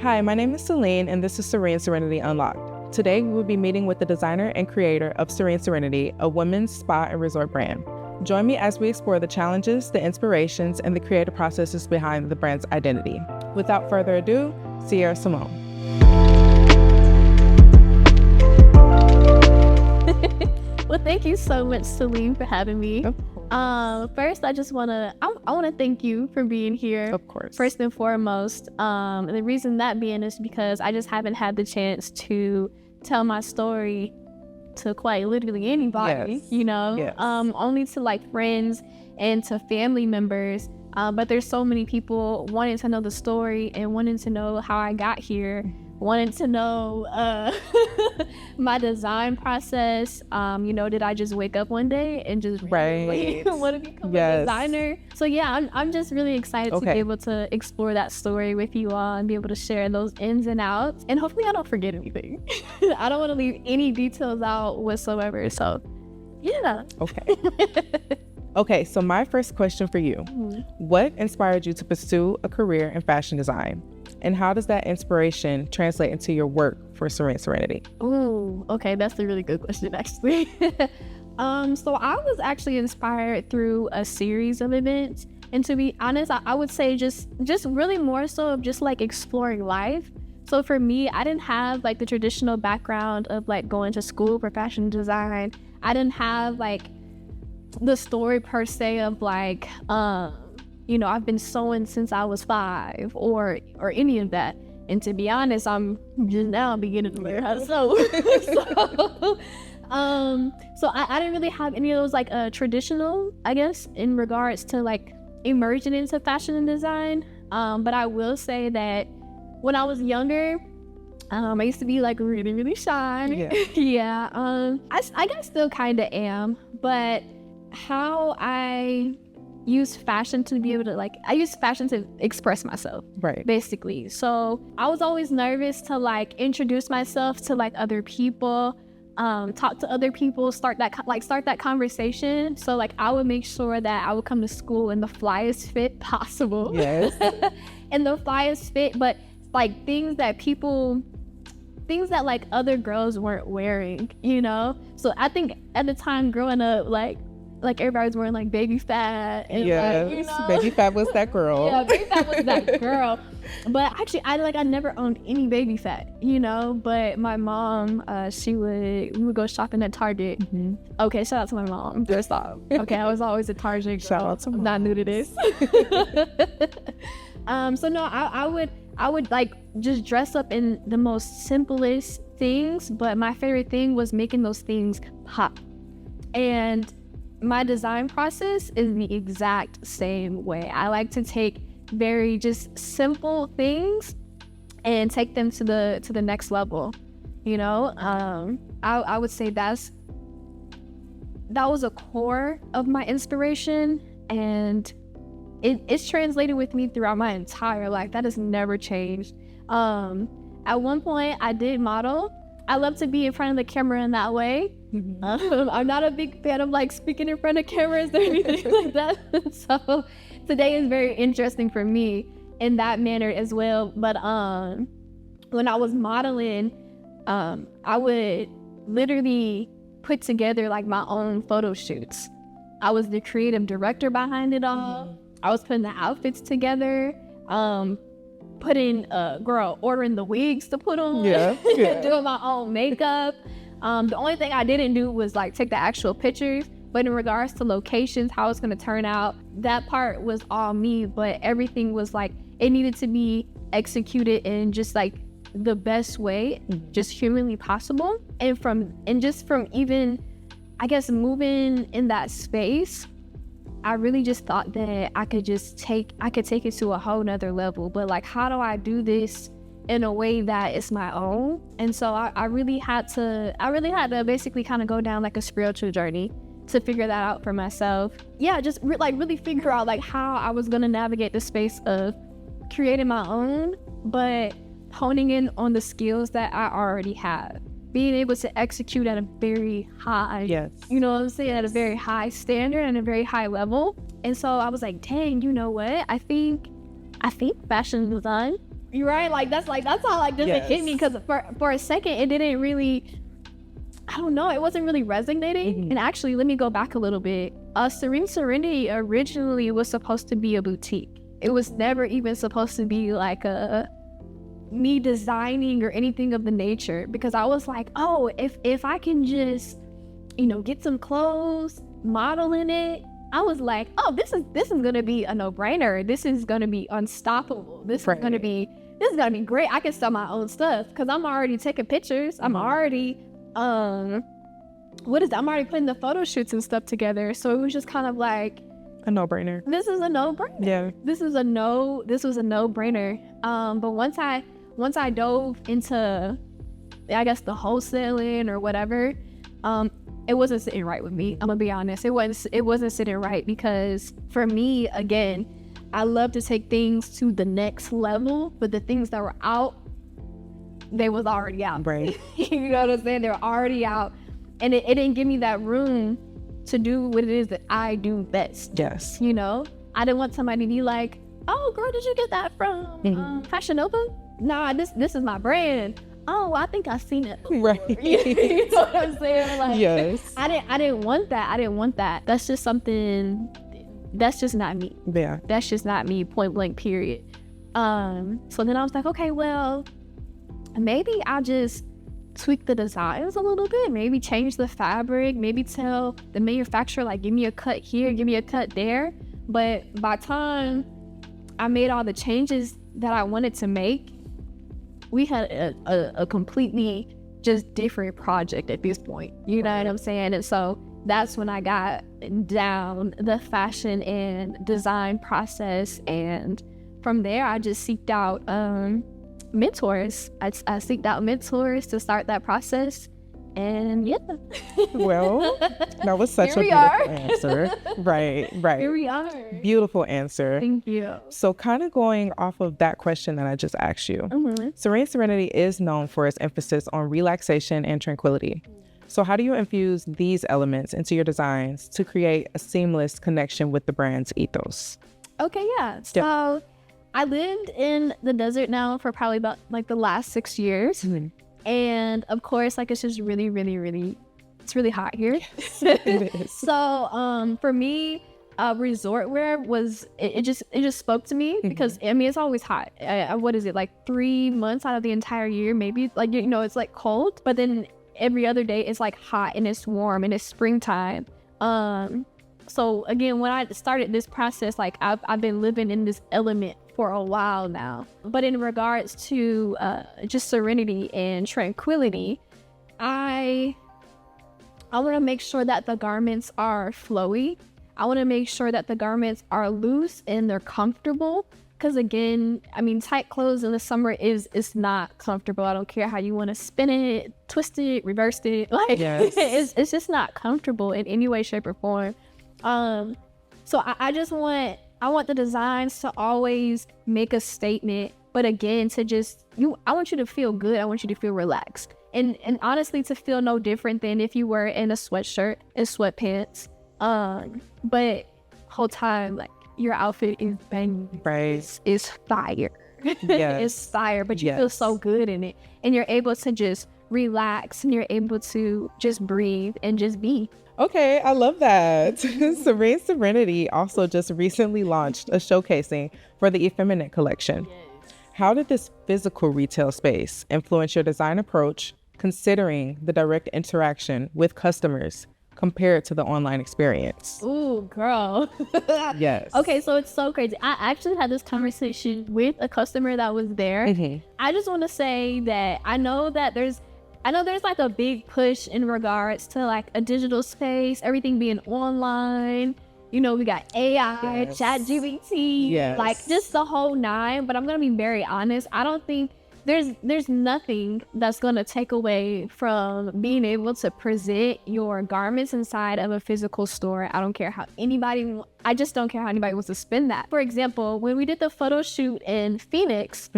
Hi, my name is Celine, and this is Serene Serenity Unlocked. Today, we will be meeting with the designer and creator of Serene Serenity, a women's spa and resort brand. Join me as we explore the challenges, the inspirations, and the creative processes behind the brand's identity. Without further ado, Sierré Simone. Well, thank you so much, Celine, for having me. First, I want to thank you for being here. Of course. First and foremost, and the reason that being is because I just haven't had the chance to tell my story to quite literally anybody. Yes. Only to like friends and to family members. But there's so many people wanting to know the story and wanting to know how I got here. Wanted to know my design process. Did I just wake up one day and just randomly want to become a designer? So yeah, I'm just really excited to be able to explore that story with you all and be able to share those ins and outs. And hopefully I don't forget anything. I don't want to leave any details out whatsoever. So yeah. Okay, so my first question for you, what inspired you to pursue a career in fashion design? And how does that inspiration translate into your work for Serene Serenity? Ooh, okay, that's a really good question, actually. So I was actually inspired through a series of events. And to be honest, I would say just really more so of just like exploring life. So for me, I didn't have like the traditional background of like going to school for fashion design. I didn't have like the story per se of like, I've been sewing since I was 5 or any of that. And to be honest, I'm just now beginning to learn how to sew. So I didn't really have any of those like traditional, I guess, in regards to like emerging into fashion and design. But I will say that when I was younger, I used to be like really, really shy. I guess still kind of am. But how I use fashion to be able to I use fashion to express myself, basically. So I was always nervous to like introduce myself to like other people, talk to other people, start that conversation. So like I would make sure that I would come to school in the flyest fit possible. Yes. In the flyest fit, but like things that like other girls weren't wearing, So I think at the time growing up, like everybody was wearing like baby fat and baby fat was that girl. Yeah, baby fat was that girl. But actually I never owned any baby fat, but my mom, we would go shopping at Target. Okay, shout out to my mom. First off. Okay, I was always at Target. Shout out to mom. I'm not new to this. So no, I would like just dress up in the most simplest things, but my favorite thing was making those things pop. And my design process is the exact same way. I like to take very just simple things and take them to the next level. I would say that was a core of my inspiration, and it's translated with me throughout my entire life. That has never changed. At one point, I did model. I love to be in front of the camera in that way. I'm not a big fan of like speaking in front of cameras or anything like that. So today is very interesting for me in that manner as well. But when I was modeling, I would literally put together like my own photo shoots. I was the creative director behind it all. I was putting the outfits together, ordering the wigs to put on, doing my own makeup. The only thing I didn't do was like take the actual pictures, but in regards to locations, how it's going to turn out, that part was all me. But everything was like, it needed to be executed in just like the best way, just humanly possible. And just from even, I guess, moving in that space, I really just thought that I could take it to a whole nother level. But like, how do I do this in a way that is my own? And so I really had to basically kind of go down like a spiritual journey to figure that out for myself. Yeah, just really figure out like how I was gonna navigate the space of creating my own, but honing in on the skills that I already have. Being able to execute at a very high, at a very high standard and a very high level. And so I was like, dang, you know what? I think fashion design You're right. Like that's how like just it hit me, because for a second it didn't really, I don't know, it wasn't really resonating. And actually, let me go back a little bit. Serene Serenity originally was supposed to be a boutique. It was never even supposed to be like me designing or anything of the nature, because I was like, oh, if I can just, get some clothes, model in it, I was like, oh, this is gonna be a no-brainer. This is gonna be unstoppable. This is gonna be great. I can sell my own stuff because I'm already taking pictures. I'm already I'm already putting the photo shoots and stuff together. So it was just kind of like a no-brainer. This is a no-brainer. Yeah. This was a no-brainer. But once I dove into, I guess, the wholesaling or whatever, it wasn't sitting right with me. I'm gonna be honest. It wasn't sitting right, because for me, again, I love to take things to the next level, but the things that were out, they was already out. Right. You know what I'm saying? They were already out. And it didn't give me that room to do what it is that I do best. Yes. I didn't want somebody to be like, oh, girl, did you get that from Fashion Nova? Nah, this is my brand. Oh, I think I've seen it. Right. You know what I'm saying? Like, yes. I didn't want that. That's just something, that's just not me. Yeah. That's just not me, point blank, period. So then I was like, okay, well, maybe I'll just tweak the designs a little bit, maybe change the fabric, maybe tell the manufacturer, like, give me a cut here, give me a cut there. But by the time I made all the changes that I wanted to make, we had a completely just different project at this point. You know what I'm saying? And so that's when I got down the fashion and design process. And from there, I just seeked out mentors. I seeked out mentors to start that process. And yeah. Well, that was such a beautiful answer. Right. Here we are. Beautiful answer. Thank you. So kind of going off of that question that I just asked you, Serene Serenity is known for its emphasis on relaxation and tranquility. So how do you infuse these elements into your designs to create a seamless connection with the brand's ethos? Okay, yeah. So I lived in the desert now for probably about like the last 6 years. And of course, like, it's just really, really, really, it's really hot here. Yes, it is. So for me, resort wear was, it just spoke to me, because I mean, it's always hot. What is it, like 3 months out of the entire year, maybe, like, it's like cold, but then every other day it's like hot and it's warm and it's springtime. So again, when I started this process, like, I've been living in this element for a while now. But in regards to just serenity and tranquility, I want to make sure that the garments are flowy. I want to make sure that the garments are loose and they're comfortable. Because again, I mean, tight clothes in the summer it's not comfortable. I don't care how you want to spin it, twist it, reverse it. Like, it's just not comfortable in any way, shape, or form. So I want the designs to always make a statement, but again, I want you to feel good. I want you to feel relaxed. And honestly, to feel no different than if you were in a sweatshirt and sweatpants. But whole time, like, your outfit is banging. Right. It's fire. Yes. It's fire, but you feel so good in it. And you're able to just relax, and you're able to just breathe and just be. Okay, I love that. Serene Serenity also just recently launched a showcasing for the Effeminate collection. Yes. How did this physical retail space influence your design approach, considering the direct interaction with customers compared to the online experience? Ooh, girl. Yes. Okay, so it's so crazy. I actually had this conversation with a customer that was there. I just want to say that I know there's like a big push in regards to like a digital space, everything being online. We got AI, ChatGPT, like just the whole nine. But I'm going to be very honest. I don't think there's nothing that's going to take away from being able to present your garments inside of a physical store. I just don't care how anybody wants to spend that. For example, when we did the photo shoot in Phoenix,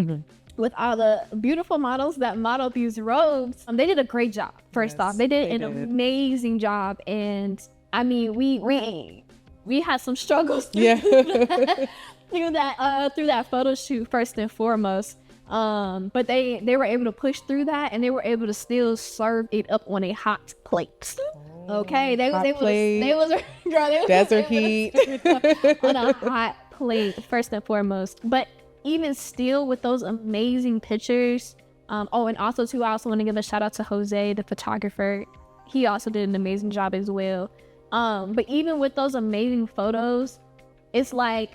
with all the beautiful models that modeled these robes, they did a great job. First off, they did an amazing job. And I mean, we had some struggles through that photo shoot, first and foremost. But they were able to push through that, and they were able to still serve it up on a hot plate. Okay, they was desert heat on a hot plate first and foremost. But even still, with those amazing pictures, and also too, I also want to give a shout out to Jose, the photographer. He also did an amazing job as well. But even with those amazing photos, it's like,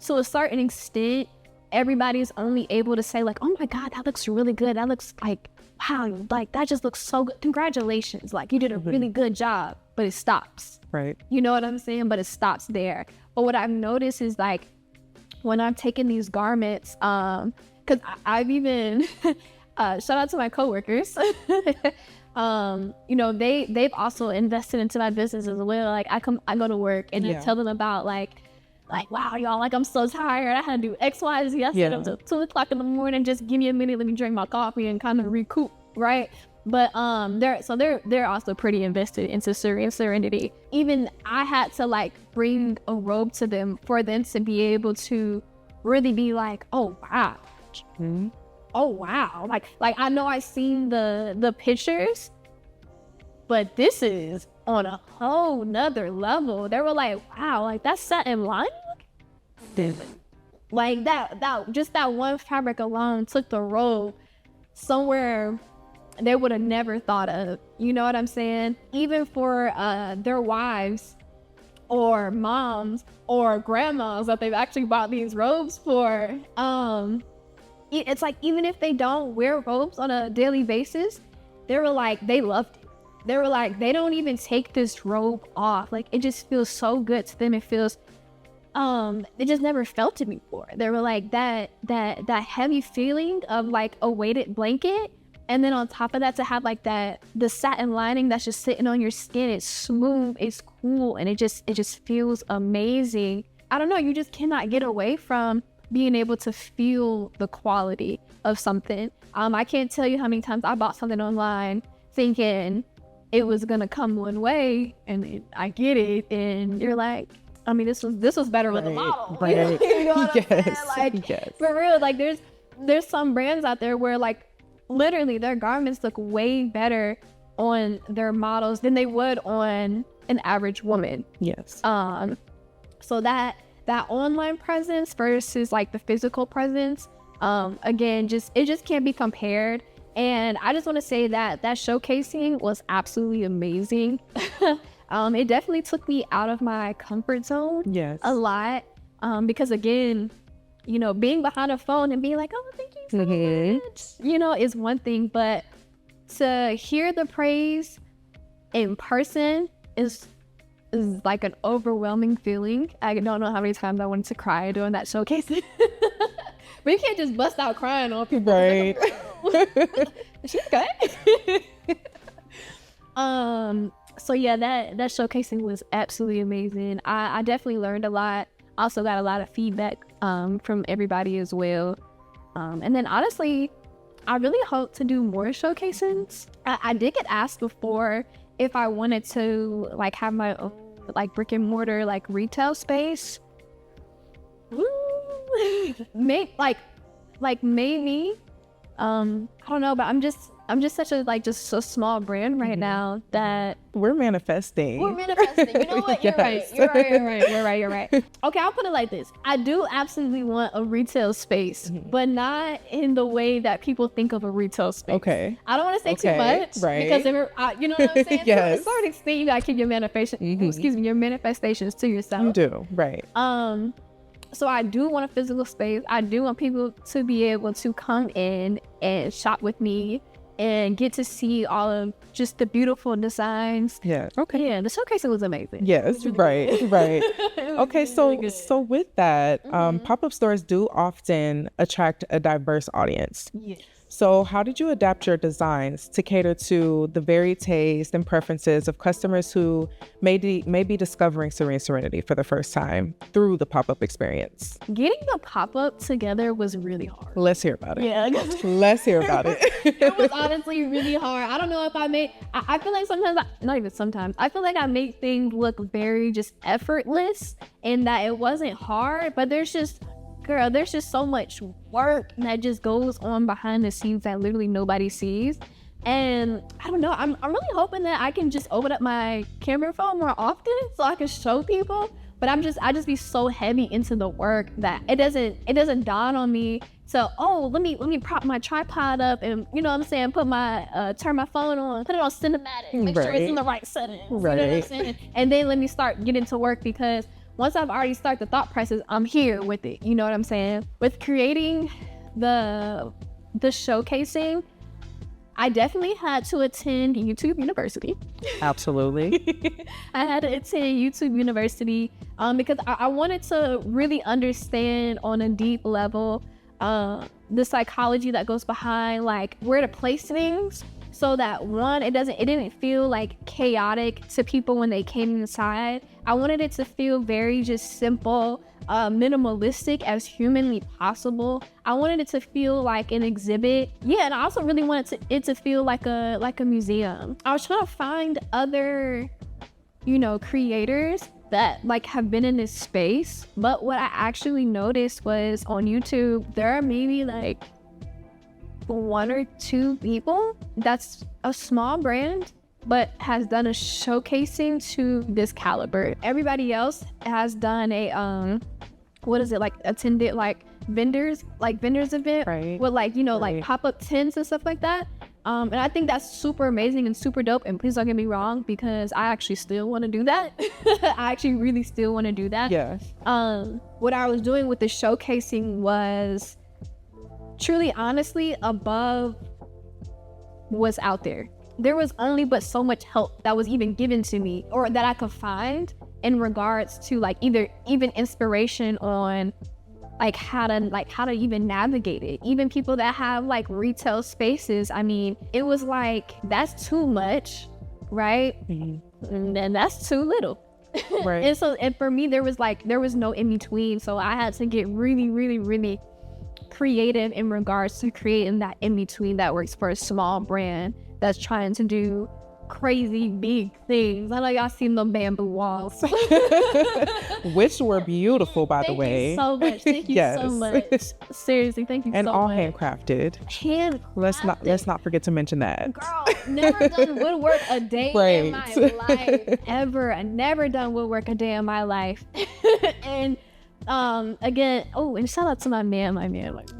to a certain extent, everybody's only able to say like, oh my God, that looks really good. That looks like, wow, like that just looks so good. Congratulations. Like you did a really good job, but it stops. Right. You know what I'm saying? But it stops there. But what I've noticed is like, when I've taken these garments, cause I've even, shout out to my coworkers. You know, they've also invested into my business as well. Like I go to work and I tell them about like, wow, y'all, like I'm so tired. I had to do X, Y, Z. I stayed up till 2 o'clock in the morning. Just give me a minute. Let me drink my coffee and kind of recoup, right? But they're also pretty invested into Serene Serenity. Even I had to like bring a robe to them for them to be able to really be like, oh wow, oh wow. Like I know I've seen the pictures, but this is on a whole nother level. They were like, wow, like that's satin lining. Like that just that one fabric alone took the robe somewhere they would have never thought of. You know what I'm saying? Even for their wives or moms or grandmas that they've actually bought these robes for, it's like, even if they don't wear robes on a daily basis, they were like, they loved it. They were like, they don't even take this robe off. Like, it just feels so good to them. It feels, they just never felt it before. They were like, that heavy feeling of like a weighted blanket. And then on top of that, to have like the satin lining that's just sitting on your skin. It's smooth, it's cool, and it just feels amazing. I don't know, you just cannot get away from being able to feel the quality of something. I can't tell you how many times I bought something online thinking it was gonna come one way, and I get it, and you're like, I mean, this was better with the model. Right. You know what I'm saying? Like, yes. For real, like there's some brands out there where like literally their garments look way better on their models than they would on an average woman. Yes. So that online presence versus like the physical presence, again, it just can't be compared. And I just want to say that showcasing was absolutely amazing. It definitely took me out of my comfort zone. Yes. A lot. Because again, you know, being behind a phone and being like, oh, thank you so much, you know, is one thing. But to hear the praise in person is like an overwhelming feeling. I don't know how many times I wanted to cry doing that showcase. But you can't just bust out crying on people. Right. She's good. So yeah, that showcasing was absolutely amazing. I definitely learned a lot. Also got a lot of feedback from everybody as well. And then honestly, I really hope to do more showcasings. I did get asked before if I wanted to like have my own like brick and mortar like retail space. Maybe I don't know, but I'm just such a just so small brand right now that we're manifesting. You know what? Yes. You're right. Okay, I'll put it like this. I do absolutely want a retail space, but not in the way that people think of a retail space. Okay. I don't want to say too much, right? Because you know what I'm saying. Yes. It's already extent you gotta keep your your manifestations to yourself. You do, right? So I do want a physical space. I do want people to be able to come in and shop with me and get to see all of just the beautiful designs. Yeah. Okay. Yeah, the showcasing was amazing. Yes, right. Okay, so with that, pop-up stores do often attract a diverse audience. Yes. So how did you adapt your designs to cater to the varied taste and preferences of customers who may be discovering Serene Serenity for the first time through the pop-up experience? Getting the pop-up together was really hard. Let's hear about it. Yeah. Let's hear about it. It was honestly really hard. I don't know if I feel like I feel like I made things look very just effortless and that it wasn't hard, but there's just girl, there's just so much work that just goes on behind the scenes that literally nobody sees. And I don't know, I'm really hoping that I can just open up my camera phone more often so I can show people. But I just be so heavy into the work that it doesn't dawn on me. So, let me prop my tripod up and, you know what I'm saying, put my turn my phone on, put it on cinematic, make sure it's in the right settings. Right. You know what I'm saying? And then let me start getting to work, because once I've already started the thought process, I'm here with it. You know what I'm saying? With creating the showcasing, I definitely had to attend YouTube University. Absolutely. I had to attend YouTube University because I wanted to really understand on a deep level the psychology that goes behind like where to place things, so that one, it didn't feel like chaotic to people when they came inside. I wanted it to feel very just simple, minimalistic as humanly possible. I wanted it to feel like an exhibit. Yeah, and I also really wanted it to feel like a museum. I was trying to find other, creators that like have been in this space. But what I actually noticed was on YouTube, there are maybe like 1 or 2 people that's a small brand but has done a showcasing to this caliber. Everybody else has done a attended like vendors event, right, with like right, like pop-up tents and stuff like that. And I think that's super amazing and super dope. And please don't get me wrong, because I actually still want to do that. I actually really still want to do that. Yeah. What I was doing with the showcasing was truly, honestly, above what's out there. There was only but so much help that was even given to me or that I could find in regards to like even inspiration on like how to even navigate it. Even people that have like retail spaces, I mean, it was like, that's too much, right? Mm-hmm. And that's too little. Right. and for me, there was no in between. So I had to get really, really, really creative in regards to creating that in between that works for a small brand that's trying to do crazy big things. I know y'all seen them bamboo walls, which were beautiful, by the way. Thank you so much. Thank you so much. Seriously, thank you so much. And all handcrafted. Let's not forget to mention that. Girl, never done woodwork a day in my life ever. I never done woodwork a day in my life. And again, and shout out to my man. I love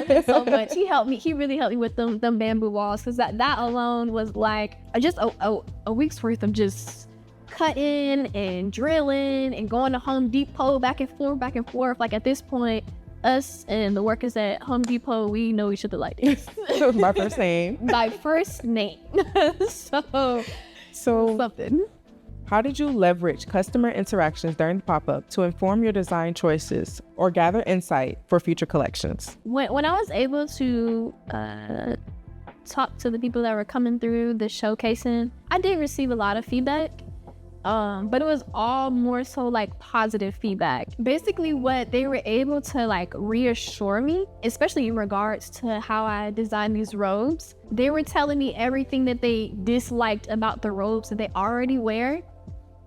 him so much. He really helped me with them bamboo walls, because that alone was like just a week's worth of just cutting and drilling and going to Home Depot back and forth. Like at this point, us and the workers at Home Depot, we know each other like this. My first name. My first name. So something. How did you leverage customer interactions during the pop-up to inform your design choices or gather insight for future collections? When I was able to talk to the people that were coming through the showcasing, I did receive a lot of feedback, but it was all more so like positive feedback. Basically, what they were able to like reassure me, especially in regards to how I designed these robes, they were telling me everything that they disliked about the robes that they already wear.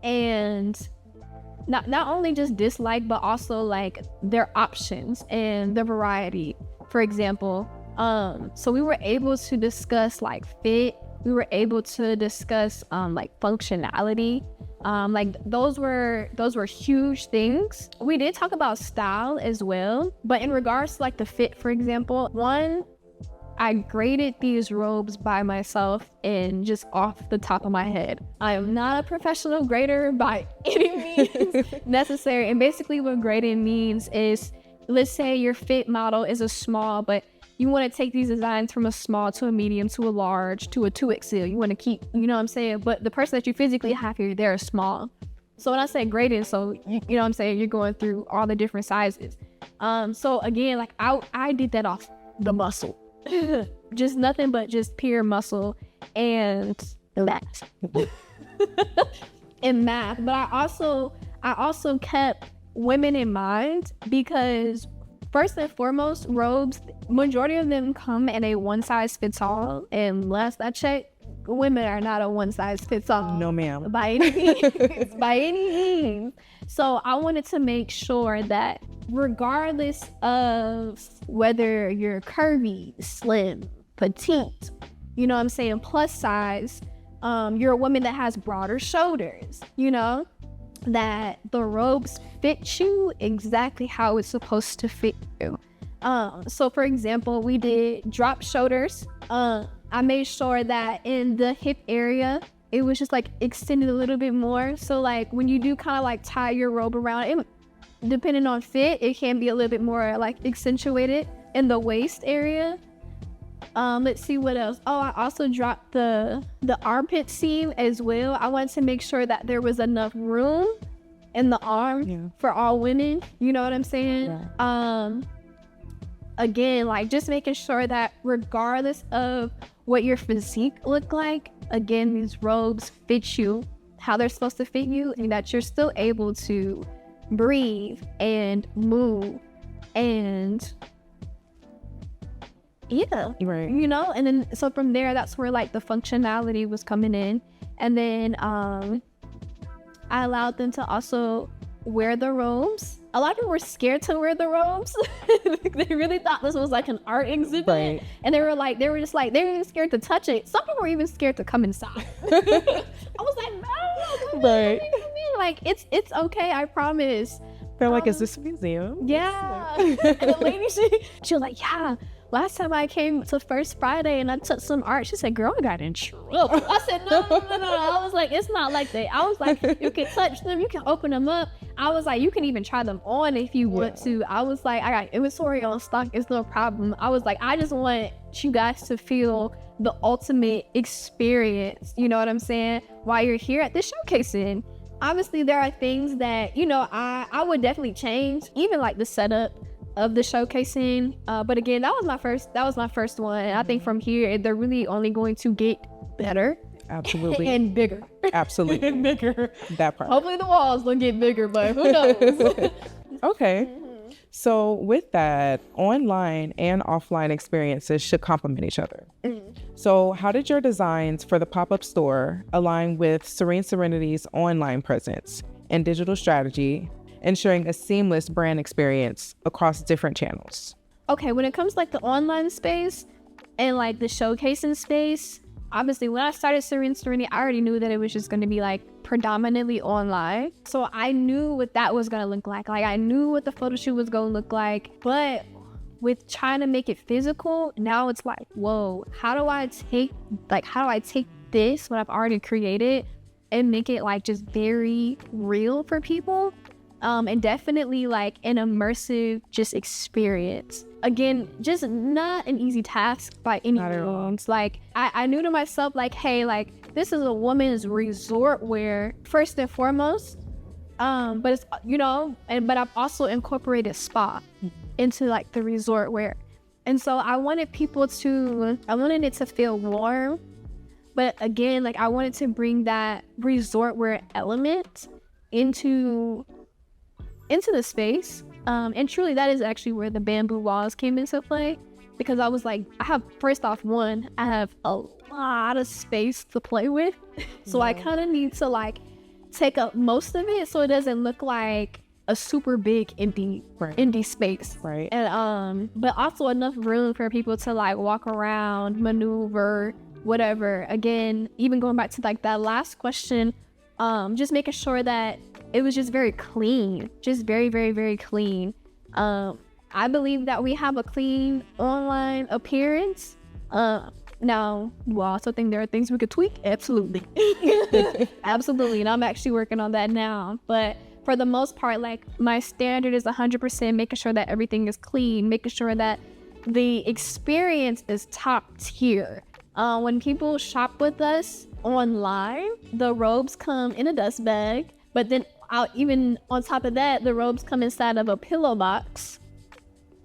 And not only just dislike, but also like their options and the variety. For example, so we were able to discuss like fit. We were able to discuss like functionality. Like those were huge things. We did talk about style as well, but in regards to like the fit, for example, I graded these robes by myself and just off the top of my head. I am not a professional grader by any means necessary. And basically what grading means is, let's say your fit model is a small, but you want to take these designs from a small to a medium to a large to a 2XL. You want to keep, you know what I'm saying? But the person that you physically have here, they're small. So when I say grading, so you know what I'm saying, you're going through all the different sizes. So again, like I did that off the muscle. Just nothing but just pure muscle and math. And math. But I also kept women in mind, because first and foremost, robes, majority of them come in a one size fits all, and last I checked, women are not a one size fits all. No, ma'am. By any means. So I wanted to make sure that regardless of whether you're curvy, slim, petite, you know what I'm saying, plus size, you're a woman that has broader shoulders, you know, that the robes fit you exactly how it's supposed to fit you. So for example, we did drop shoulders. I made sure that in the hip area, it was just like extended a little bit more. So like when you do kind of like tie your robe around it, depending on fit, it can be a little bit more like accentuated in the waist area. Let's see what else. Oh, I also dropped the armpit seam as well. I wanted to make sure that there was enough room in the arm for all women. You know what I'm saying? Yeah. Again, like just making sure that regardless of what your physique look like, again, these robes fit you how they're supposed to fit you, and that you're still able to breathe and move and right. You know, and then so from there, that's where like the functionality was coming in. And then I allowed them to also wear the robes. A lot of people were scared to wear the robes. They really thought this was like an art exhibit. Right. And they were even scared to touch it. Some people were even scared to come inside. I was like, no, right. Like it's okay, I promise. They're like, is this a museum? Yeah. And the lady, she was like, yeah. Last time I came to First Friday and I touched some art, she said, girl, I got in trouble. I said, no. I was like, it's not like that. I was like, you can touch them, you can open them up. I was like, you can even try them on if you want to. I was like, I got inventory on stock, it's no problem. I was like, I just want you guys to feel the ultimate experience, you know what I'm saying, while you're here at this showcasing. Obviously, there are things that, you know, I would definitely change, even like the setup of the showcasing, but again, that was my first one. I think from here they're really only going to get better. Absolutely. And bigger. Absolutely. And bigger. That part. Hopefully the walls will get bigger, but who knows. Okay. So with that, online and offline experiences should complement each other. So how did your designs for the pop-up store align with Serene Serenity's online presence and digital strategy, ensuring a seamless brand experience across different channels? Okay, when it comes to like the online space and like the showcasing space, obviously when I started Serene Serenity, I already knew that it was just going to be like predominantly online. So I knew what that was going to look like. Like I knew what the photo shoot was going to look like, but with trying to make it physical, now it's like, whoa, how do I take this, what I've already created, and make it like just very real for people? And definitely like an immersive just experience. Again, just not an easy task by any means. Like I knew to myself, like, hey, like this is a woman's resort wear first and foremost. But it's, you know, but I've also incorporated spa into like the resort wear. And so I wanted it to feel warm, but again, like I wanted to bring that resort wear element into the space, and truly that is actually where the bamboo walls came into play, because I was like, I have a lot of space to play with, so I kind of need to like take up most of it so it doesn't look like a super big empty space, right? And but also enough room for people to like walk around, maneuver, whatever. Again, even going back to like that last question, just making sure that it was just very clean, just very, very, very clean. I believe that we have a clean online appearance. Now, do I also think there are things we could tweak? Absolutely. Absolutely. And I'm actually working on that now. But for the most part, like my standard is 100% making sure that everything is clean, making sure that the experience is top tier. When people shop with us online, the robes come in a dust bag, but then even on top of that, the robes come inside of a pillow box.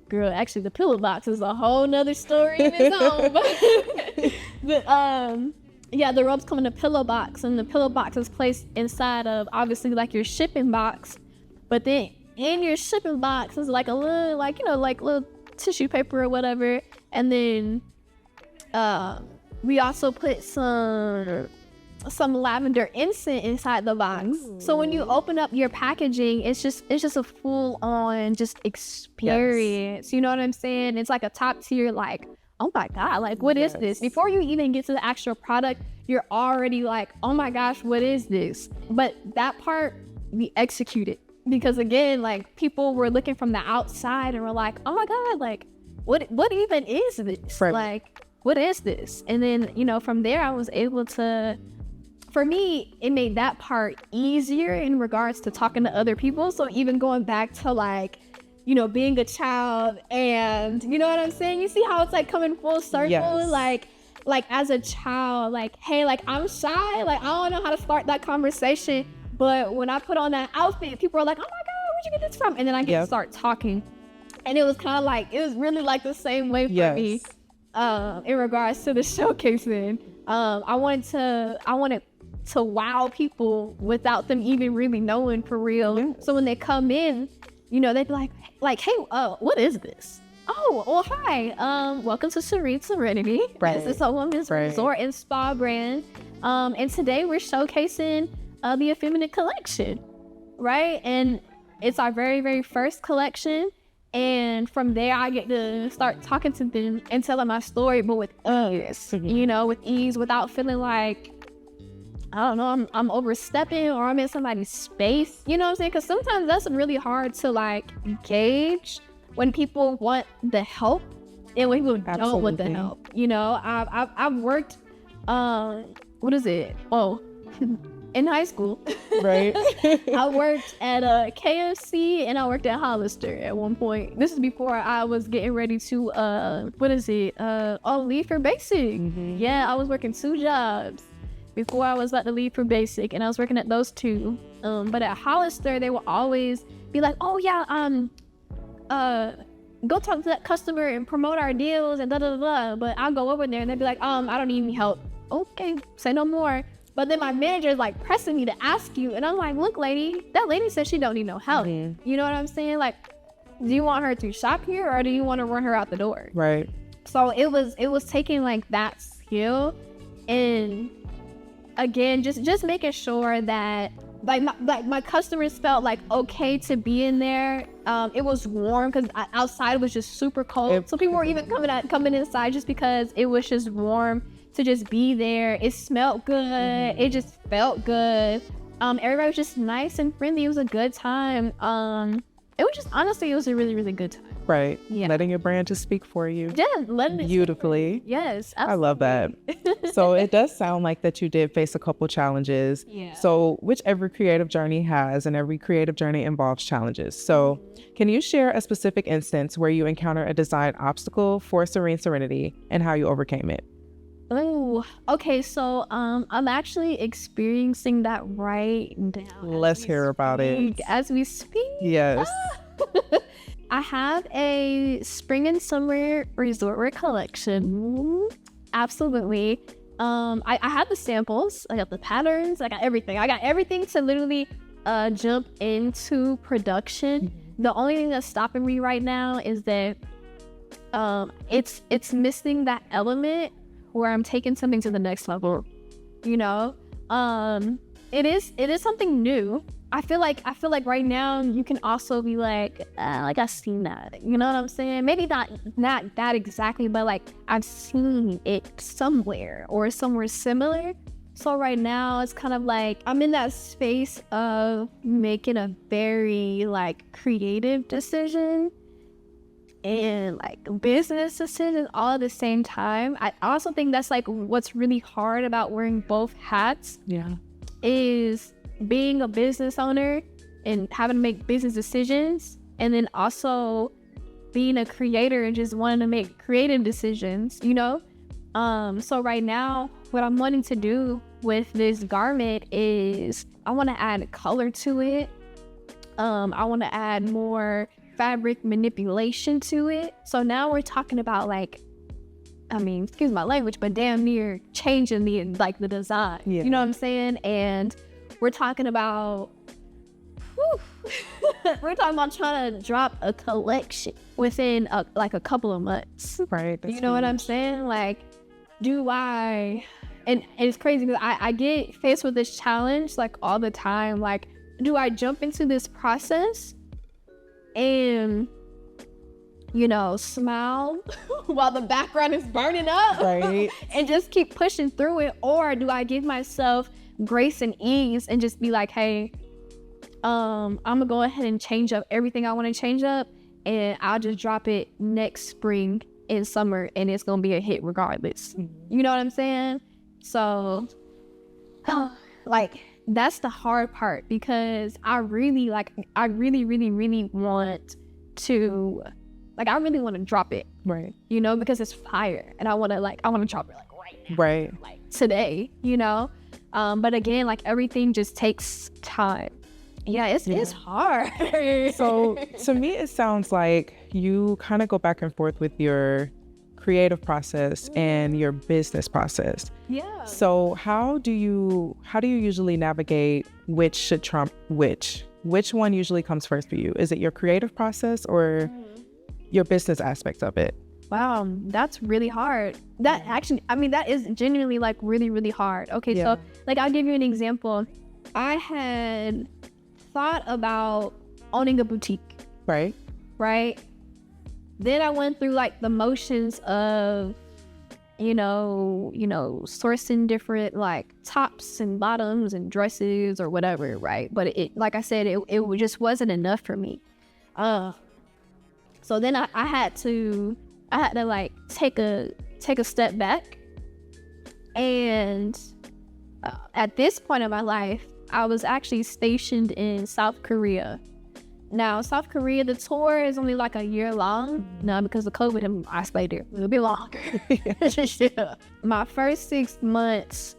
Girl, actually the pillow box is a whole nother story in its own. But yeah, the robes come in a pillow box, and the pillow box is placed inside of obviously like your shipping box. But then in your shipping box is like a little, like, you know, like little tissue paper or whatever. And then we also put some some lavender incense inside the box. Ooh. So when you open up your packaging, it's just a full on just experience. Yes. You know what I'm saying? It's like a top tier, like, oh my God, like what is this? Before you even get to the actual product, you're already like, oh my gosh, what is this? But that part we executed, because again, like people were looking from the outside and were like, oh my God, like what even is this? Right. Like, what is this? And then, you know, from there I was able to, for me, it made that part easier in regards to talking to other people. So even going back to like, you know, being a child, and you know what I'm saying? You see how it's like coming full circle? Yes. Like as a child, like, hey, like I'm shy, like I don't know how to start that conversation. But when I put on that outfit, people are like, oh my God, where'd you get this from? And then I get to start talking. And it was kind of like, it was really like the same way for me in regards to the showcasing. I wanted to wow people without them even really knowing for real. Yeah. So when they come in, you know, they'd be like, hey, what is this? Oh, well, hi. Welcome to Serene Serenity. Right. This is a women's resort and spa brand. And today we're showcasing the effeminate collection, right? And it's our very, very first collection. And from there, I get to start talking to them and telling my story, but with ease, you know, with ease, without feeling like, I don't know, I'm overstepping or I'm in somebody's space, you know what I'm saying? Because sometimes that's really hard to like gauge when people want the help and when people don't want the help. You know, I've worked, what is it? Oh, in high school, right? I worked at a KFC and I worked at Hollister at one point. This is before I was getting ready to leave for basic. Mm-hmm. Yeah, I was working 2 jobs before I was about to leave for basic, and I was working at those 2. But at Hollister, they will always be like, oh yeah, go talk to that customer and promote our deals and da da da. But I'll go over there and they'd be like, I don't need any help. Okay, say no more. But then my manager is like pressing me to ask you, and I'm like, look, lady, that lady said she don't need no help. Mm-hmm. You know what I'm saying? Like, do you want her to shop here or do you want to run her out the door? Right. So it was taking like that skill, and again, just making sure that like my customers felt like okay to be in there. It was warm because outside was just super cold. So people were even coming inside just because it was just warm to just be there. It smelled good. Mm-hmm. It just felt good. Everybody was just nice and friendly. It was a good time. It was just, honestly, it was a really, really good time. Right. Yeah. Letting your brand just speak for you. Yeah, letting it beautifully. Yes, absolutely. I love that. So it does sound like that you did face a couple challenges. Yeah. So which every creative journey has, and every creative journey involves challenges. So can you share a specific instance where you encounter a design obstacle for Serene Serenity and how you overcame it? Oh, okay. So I'm actually experiencing that right now. Let's hear about it. As we speak. Yes. I have a spring and summer resort wear collection. Absolutely. I have the samples. I got the patterns. I got everything. I got everything to literally jump into production. Mm-hmm. The only thing that's stopping me right now is that it's missing that element where I'm taking something to the next level, you know? It is something new. I feel like right now you can also be like I've seen that, you know what I'm saying? Maybe not that exactly, but like I've seen it somewhere or somewhere similar. So right now it's kind of like I'm in that space of making a very like creative decision and like business decisions all at the same time. I also think that's like what's really hard about wearing both hats. Yeah. Is being a business owner and having to make business decisions, and then also being a creator and just wanting to make creative decisions, you know? So right now, what I'm wanting to do with this garment is I want to add color to it. I want to add more fabric manipulation to it. So now we're talking about like, I mean, excuse my language, but damn near changing the design. Yeah. You know what I'm saying? And we're talking about trying to drop a collection within a couple of months. Right. You know what I'm saying? Like, do I And it's crazy because I get faced with this challenge like all the time. Like, do I jump into this process and, you know, smile while the background is burning up, right? And just keep pushing through it? Or do I give myself grace and ease and just be like, hey, I'm gonna go ahead and change up everything I want to change up, and I'll just drop it next spring and summer, and it's gonna be a hit regardless. You know what I'm saying? So like, that's the hard part, because I really want to, like, I really want to drop it, right? You know, because it's fire, and I want to drop it like right now, right? Like today, you know. But again, like, everything just takes time. Yeah, it's hard. So to me, it sounds like you kind of go back and forth with your creative process and your business process. Yeah. So how do you usually navigate which should trump which? Which one usually comes first for you? Is it your creative process or your business aspect of it? Wow, that's really hard. That actually, I mean, that is genuinely like really, really hard. Okay, so like, I'll give you an example. I had thought about owning a boutique. Right. Then I went through like the motions of, you know, sourcing different like tops and bottoms and dresses or whatever, right? But it, like I said, it just wasn't enough for me. So then I had to like take a step back, and at this point in my life, I was actually stationed in South Korea. Now, South Korea, the tour is only like a year long. Now, because of COVID, I stayed there a little bit longer. Yeah. My first 6 months,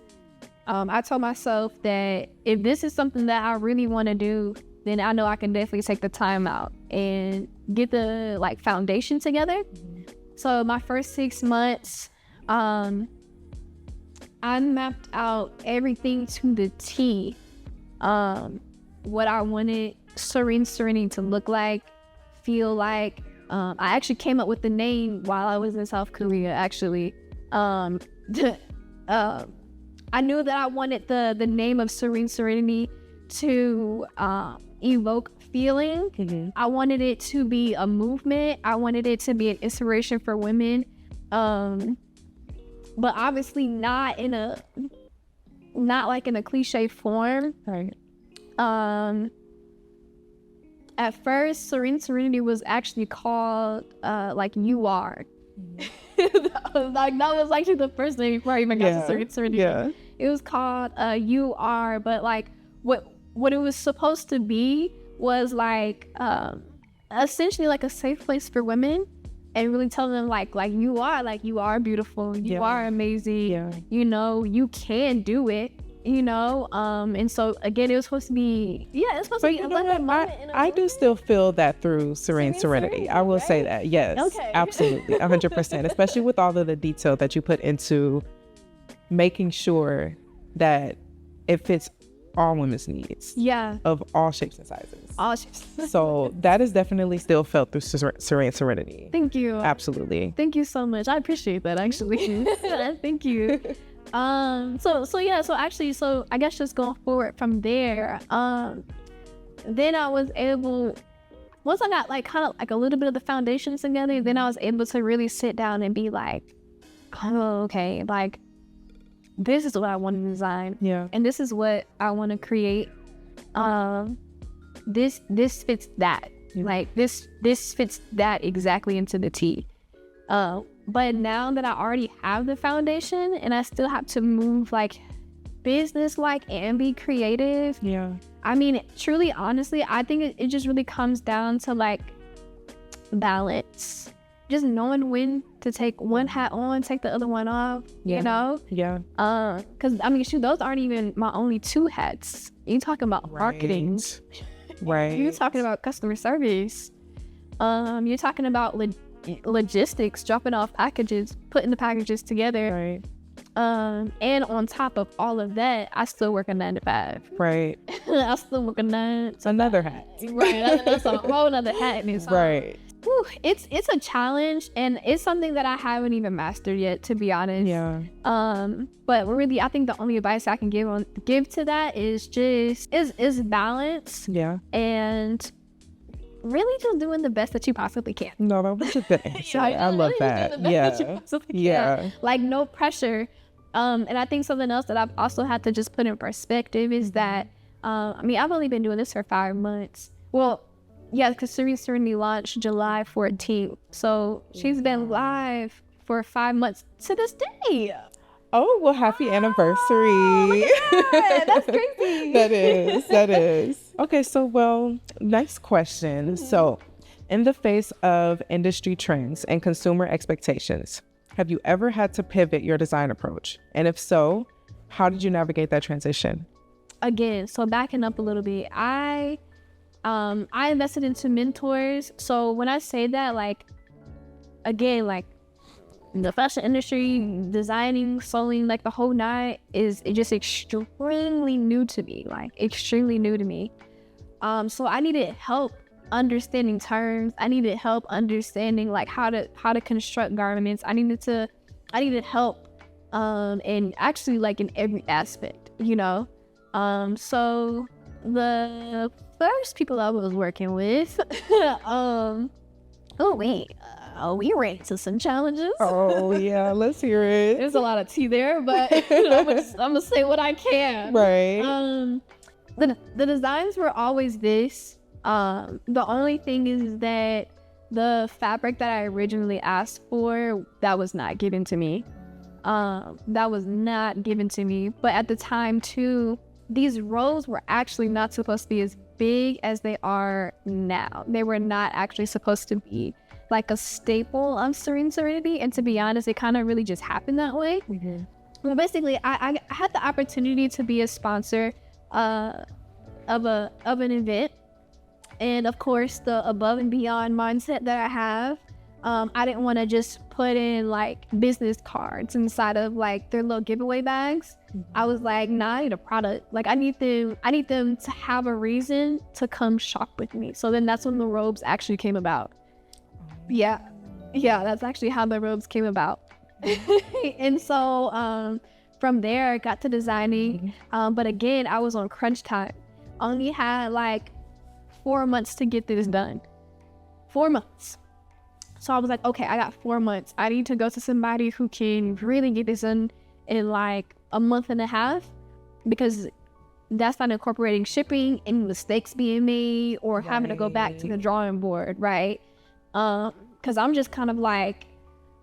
I told myself that if this is something that I really want to do, then I know I can definitely take the time out and get the like foundation together. So my first 6 months, I mapped out everything to the T. What I wanted Serene Serenity to look like, feel like. I actually came up with the name while I was in South Korea, actually. I knew that I wanted the name of Serene Serenity to evoke feeling. Mm-hmm. I wanted it to be a movement. I wanted it to be an inspiration for women. But obviously not like in a cliche form. Right. At first, Serene Serenity was actually called like You Are. Like, that was actually the first name before I even got to Serene Serenity. Yeah. It was called You Are, but like what it was supposed to be was like essentially like a safe place for women, and really telling them like you are beautiful, you are amazing, you know, you can do it, you know. And so again, it was supposed to be I do still feel that through Serene Serenity. I will say that, yes. Okay. Absolutely, 100%, especially with all of the detail that you put into making sure that it fits all women's needs. Yeah. Of all shapes and sizes. All shapes. So that is definitely still felt through Serene Serenity. Thank you. Absolutely. Thank you so much. I appreciate that, actually. Thank you. So I guess just going forward from there, then I was able, once I got like kind of like a little bit of the foundations together, then I was able to really sit down and be like, oh, okay, like, this is what I want to design. Yeah. And this is what I want to create. This fits that. Yeah. Like, this fits that exactly into the T. But now that I already have the foundation and I still have to move like business-like and be creative. Yeah. I mean, truly, honestly, I think it just really comes down to like balance. Just knowing when to take one hat on, take the other one off, you know? Yeah. Because, I mean, shoot, those aren't even my only two hats. You're talking about marketing. Right. You're talking about customer service. You're talking about logistics, dropping off packages, putting the packages together. Right. And on top of all of that, I still work a 9 to 5. Right. I still work a 9. It's another hat. Right. That's a whole other hat in this. Right. it's a challenge, and it's something that I haven't even mastered yet, to be honest. Yeah. But really, I think the only advice I can give to that is just is balance. Yeah. And really just doing the best that you possibly can. No, that was a good answer. I love that. Yeah. Like, no pressure. And I think something else that I've also had to just put in perspective is that, I've only been doing this for 5 months. Well, yeah, because Serene Serenity launched July 14th. So she's been live for 5 months to this day. Oh, well, happy anniversary. Look at that. That's crazy. That is. Okay, so, next question. So, in the face of industry trends and consumer expectations, have you ever had to pivot your design approach? And if so, how did you navigate that transition? Again, so backing up a little bit, I invested into mentors. So when I say that, like, again, like, the fashion industry, designing, sewing, like the whole night is just extremely new to me, so I needed help understanding terms. I needed help understanding like how to construct garments. I needed help and actually like in every aspect, so the first people I was working with we ran into some challenges. Oh yeah, let's hear it. There's a lot of tea there, but I'm gonna say what I can. Right. The designs were always this. The only thing is that the fabric that I originally asked for, that was not given to me. But at the time too, these robes were actually not supposed to be as big as they are now. They were not actually supposed to be like a staple of Serene Serenity, and to be honest, it kind of really just happened that way. Mm-hmm. Well, basically, I had the opportunity to be a sponsor of an event, and of course, the above and beyond mindset that I have, I didn't want to just put in like business cards inside of like their little giveaway bags. Mm-hmm. I was like, nah, I need a product. Like I need them to have a reason to come shop with me. So then that's when the robes actually came about. Yeah, that's actually how the robes came about. And so from there I got to designing, but again, I was on crunch time. Only had like 4 months to get this done. 4 months. So I was like, okay, I got 4 months. I need to go to somebody who can really get this done in like a month and a half, because that's not incorporating shipping and mistakes being made or having to go back to the drawing board, right? Because I'm just kind of like,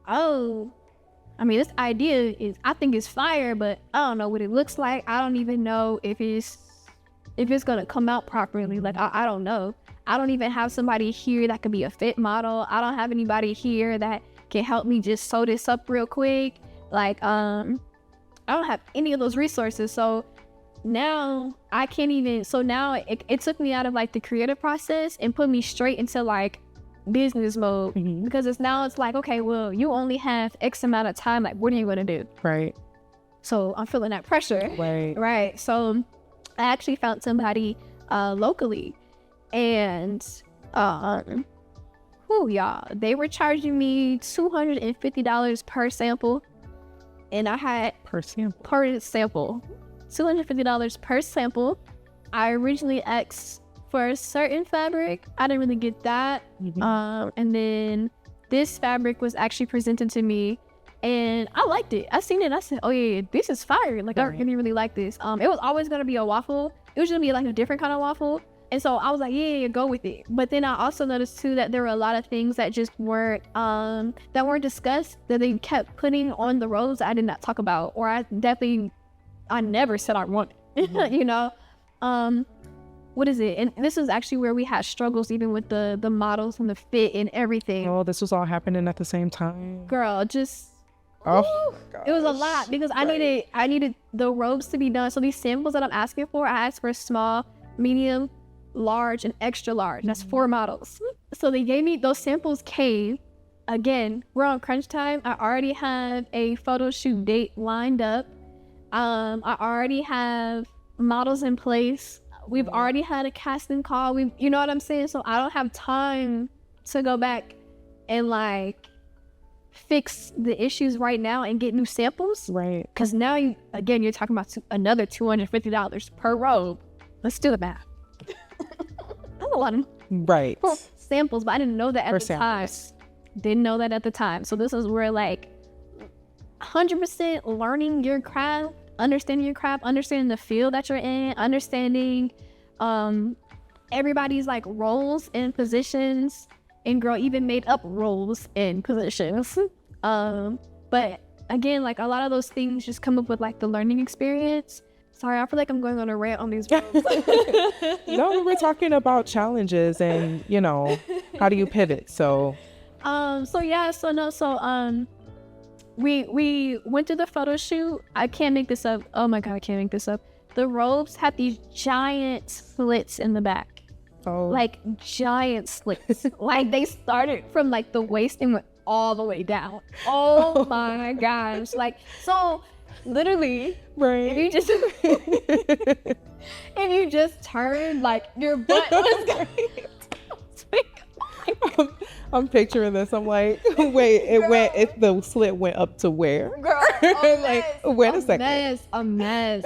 this idea I think it's fire, but I don't know what it looks like. I don't even know if it's gonna come out properly. Like I don't know. I don't even have somebody here that could be a fit model. I don't have anybody here that can help me just sew this up real quick. Like I don't have any of those resources. So now I can't even. So now it took me out of like the creative process and put me straight into like business mode, because it's like, okay, well, you only have X amount of time. Like, what are you gonna do? Right. So I'm feeling that pressure. Right. So I actually found somebody locally, and they were charging me $250 per sample, and I had per sample $250 per sample. I originally asked for a certain fabric. I didn't really get that. And then this fabric was actually presented to me, and I liked it. I seen it, I said, oh yeah, this is fire. Like, I really, really like this. It was always gonna be a waffle. It was gonna be like a different kind of waffle. And so I was like, yeah, go with it. But then I also noticed too that there were a lot of things that just weren't discussed, that they kept putting on the robes I did not talk about, or I never said I wanted. What is it? And this is actually where we had struggles even with the models and the fit and everything. Oh, this was all happening at the same time. Girl, just it was a lot, because I needed the robes to be done. So these samples that I'm asking for, I asked for small, medium, large, and extra large. That's 4 models. So they gave me, those samples came. Again, we're on crunch time. I already have a photo shoot date lined up. I already have models in place. We've already had a casting call. You know what I'm saying? So I don't have time to go back and like fix the issues right now and get new samples. Right. Because now you're talking about another $250 per robe. Let's do the math. That's a lot of samples, but I didn't know that at the time. Didn't know that at the time. So this is where like 100% learning your craft, understanding the field that you're in, understanding everybody's like roles and positions, and girl even made up roles and positions. But again, like a lot of those things just come up with like the learning experience. Sorry, I feel like I'm going on a rant on these roles. No, we're talking about challenges and, you know, how do you pivot? We went to the photo shoot. I can't make this up. Oh my God, I can't make this up. The robes had these giant slits in the back. Oh. Like giant slits. Like they started from like the waist and went all the way down. Oh my gosh. Like, so literally, right. if you just turn, like your butt was going. I'm picturing this. I'm like, wait, the slit went up to where? Girl, like, wait a second. A mess.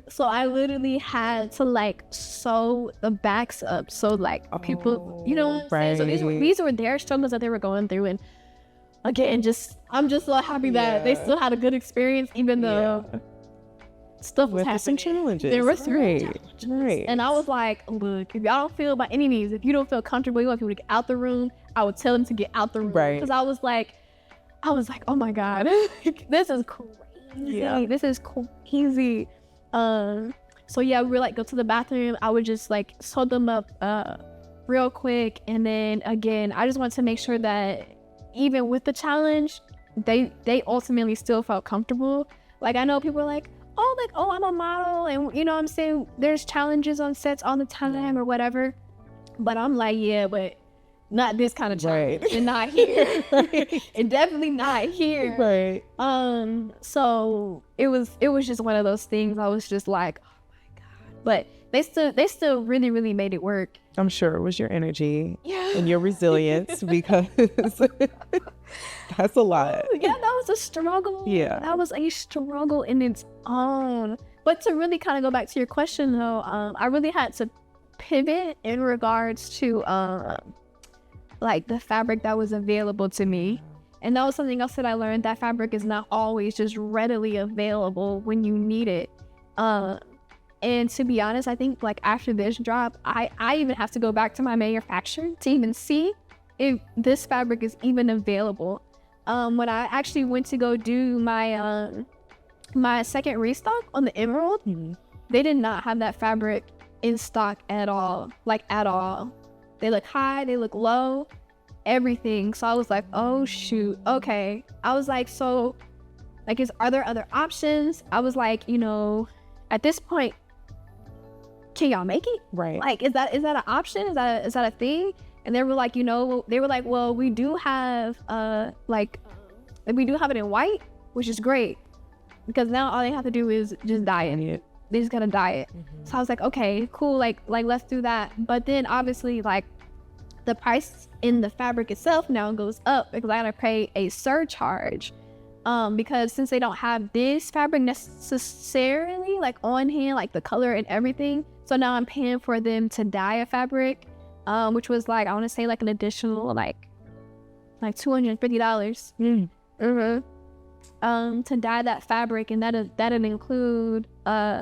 So I literally had to like sew the backs up. So like people, you know what I'm saying? So these were their struggles that they were going through. And again, I'm just so happy that they still had a good experience, even though stuff was happening. Some challenges. There were challenges. Right. And I was like, look, if y'all don't feel by any means, if you don't feel comfortable, you want people to get out the room, I would tell them to get out the room. Right. Because I was like, oh my God, this is crazy. Yeah. This is crazy. So yeah, we were like, go to the bathroom. I would just like sew them up real quick. And then again, I just wanted to make sure that even with the challenge, they ultimately still felt comfortable. Like I know people are like, oh, I'm a model, and you know what I'm saying, there's challenges on sets all the time or whatever. But I'm like, yeah, but not this kind of challenge. Right. And not here. Right. And definitely not here. Right. So it was just one of those things. I was just like, oh my God. But they still really, really made it work. I'm sure it was your energy and your resilience, because that's a lot. Yeah, that was a struggle. Yeah. That was a struggle in its own. But to really kind of go back to your question though, I really had to pivot in regards to like the fabric that was available to me. And that was something else that I learned, that fabric is not always just readily available when you need it. And to be honest, I think like after this drop, I even have to go back to my manufacturer to even see if this fabric is even available. When I actually went to go do my my second restock on the Emerald, they did not have that fabric in stock at all. Like at all. They look high, they look low, everything. So I was like, oh shoot, okay. I was like, so like, are there other options? I was like, you know, at this point, can y'all make it? Right. Like, is that an option? Is that a thing? And they were like, you know, well, we do have we do have it in white, which is great, because now all they have to do is just dye it. They just gotta dye it. So I was like, okay, cool, like let's do that. But then obviously like the price in the fabric itself now goes up because I gotta pay a surcharge. Because since they don't have this fabric necessarily like on hand, like the color and everything, so now I'm paying for them to dye a fabric, which was like, I want to say like an additional like $250 to dye that fabric, and that didn't include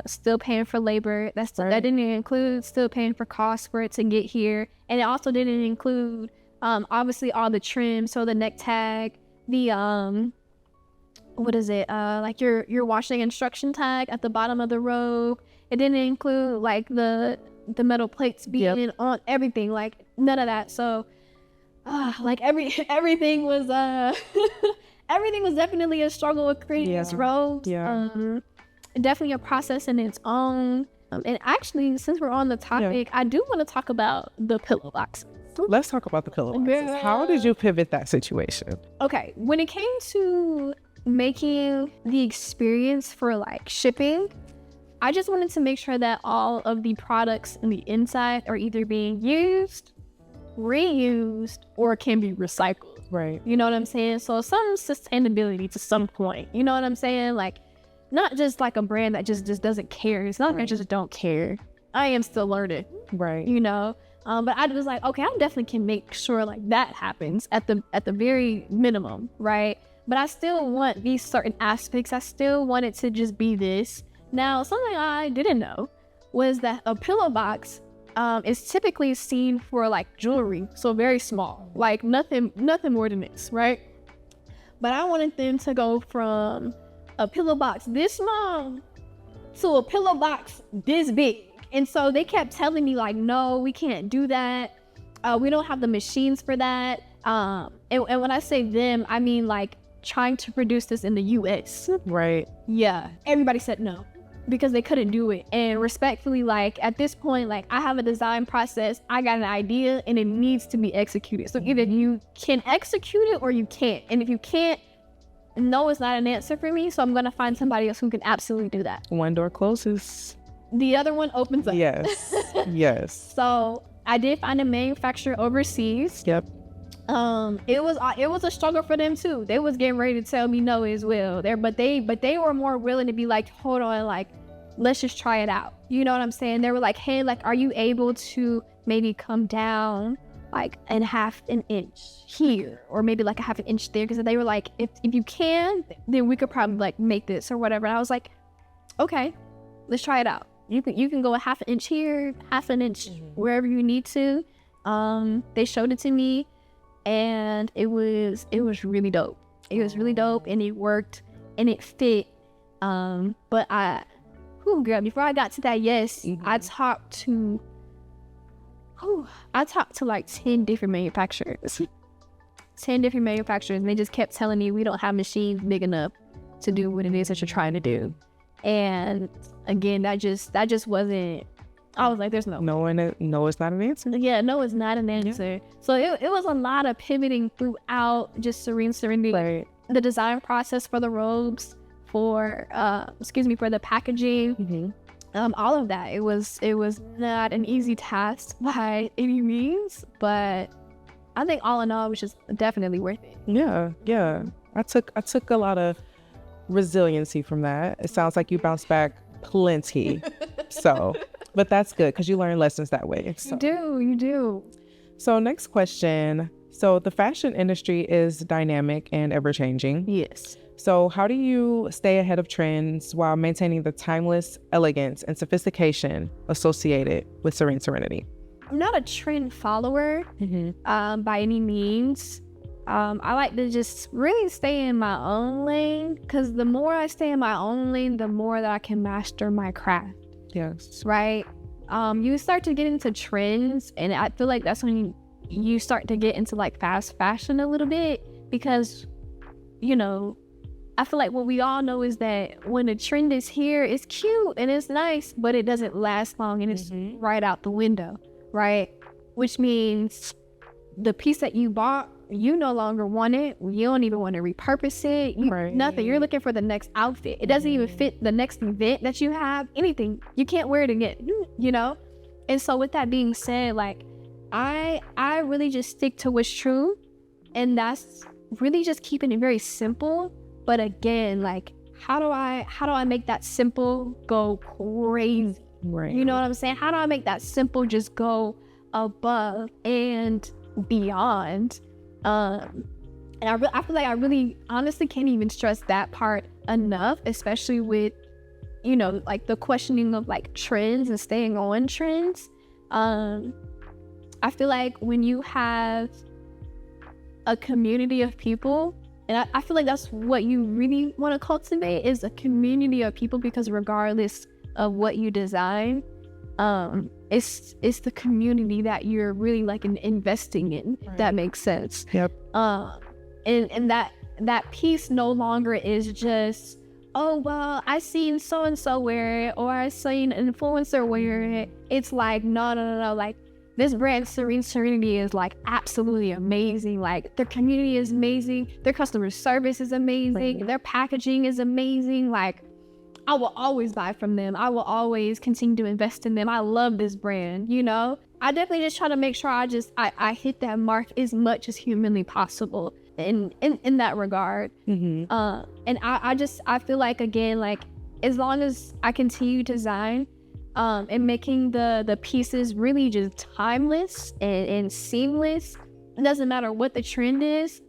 still paying for labor. That didn't include still paying for costs for it to get here, and it also didn't include obviously all the trim, so the neck tag, the what is it, like your washing instruction tag at the bottom of the robe. It didn't include like the metal plates being on everything, like none of that. So like everything was everything was definitely a struggle with creating these robes. Definitely a process in its own. And actually, since we're on the topic, I do want to talk about the pillow boxes. Let's talk about the pillow boxes. How did you pivot that situation? Okay, when it came to making the experience for like shipping, I just wanted to make sure that all of the products in the inside are either being used, reused, or can be recycled. Right. You know what I'm saying? So some sustainability to some point. You know what I'm saying? Like, not just like a brand that just doesn't care. It's not like I just don't care. I am still learning. Right. You know? But I was like, okay, I definitely can make sure like that happens at the very minimum, right? But I still want these certain aspects. I still want it to just be this. Now, something I didn't know was that a pillow box is typically seen for like jewelry, so very small, like nothing more than this, right? But I wanted them to go from a pillow box this small to a pillow box this big. And so they kept telling me like, no, we can't do that. We don't have the machines for that. And when I say them, I mean like trying to produce this in the US. Right. Yeah. Everybody said no because they couldn't do it. And respectfully, like at this point, like I have a design process, I got an idea and it needs to be executed. So either you can execute it or you can't. And if you can't, no is not an answer for me. So I'm going to find somebody else who can absolutely do that. One door closes, the other one opens up. Yes. Yes. So I did find a manufacturer overseas. Yep. It was a struggle for them too. They was getting ready to tell me no as well. But they were more willing to be like, hold on, like let's just try it out. You know what I'm saying? They were like, hey, like are you able to maybe come down like and half an inch here or maybe like a half an inch there? Because they were like, if you can, then we could probably like make this or whatever. And I was like, okay, let's try it out. You can go a half an inch here, half an inch wherever you need to. They showed it to me. And it was really dope. It was really dope and it worked and it fit. But girl, before I got to that, yes, I talked to like 10 different manufacturers. 10 different manufacturers, and they just kept telling me we don't have machines big enough to do what it is that you're trying to do. And again, that just wasn't. I was like, there's no. No, it's not an answer. Yeah, no, it's not an answer. Yeah. So it was a lot of pivoting throughout just Serene Serenity. Right. The design process for the robes, for the packaging, all of that. It was not an easy task by any means, but I think all in all, it was just definitely worth it. Yeah. I took a lot of resiliency from that. It sounds like you bounced back plenty. So. But that's good because you learn lessons that way. So. You do. So next question. So the fashion industry is dynamic and ever-changing. Yes. So how do you stay ahead of trends while maintaining the timeless elegance and sophistication associated with Serene Serenity? I'm not a trend follower by any means. I like to just really stay in my own lane because the more I stay in my own lane, the more that I can master my craft. Yes. Right. You start to get into trends, and I feel like that's when you start to get into like fast fashion a little bit because, you know, I feel like what we all know is that when a trend is here, it's cute and it's nice, but it doesn't last long and it's right out the window, right? Which means the piece that you bought, you no longer want it. You don't even want to repurpose it. Nothing. You're looking for the next outfit. It doesn't even fit the next event that you have. Anything. You can't wear it again. You know? And so with that being said, like I really just stick to what's true. And that's really just keeping it very simple. But again, like how do I make that simple go crazy? Right. You know what I'm saying? How do I make that simple just go above and beyond? And I feel like I really honestly can't even stress that part enough, especially with, you know, like the questioning of like trends and staying on trends. I feel like when you have a community of people, and I feel like that's what you really want to cultivate is a community of people, because regardless of what you design, it's the community that you're really like investing in. Right. That makes sense. Yep. And that piece no longer is just, oh well, I seen so and so wear it, or I seen an influencer wear it. It's like no. Like this brand Serene Serenity is like absolutely amazing. Like their community is amazing. Their customer service is amazing. Right. Their packaging is amazing. Like I will always buy from them. I will always continue to invest in them. I love this brand, you know? I definitely just try to make sure I hit that mark as much as humanly possible in that regard. And I feel like, again, like, as long as I continue to design and making the pieces really just timeless and seamless, it doesn't matter what the trend is,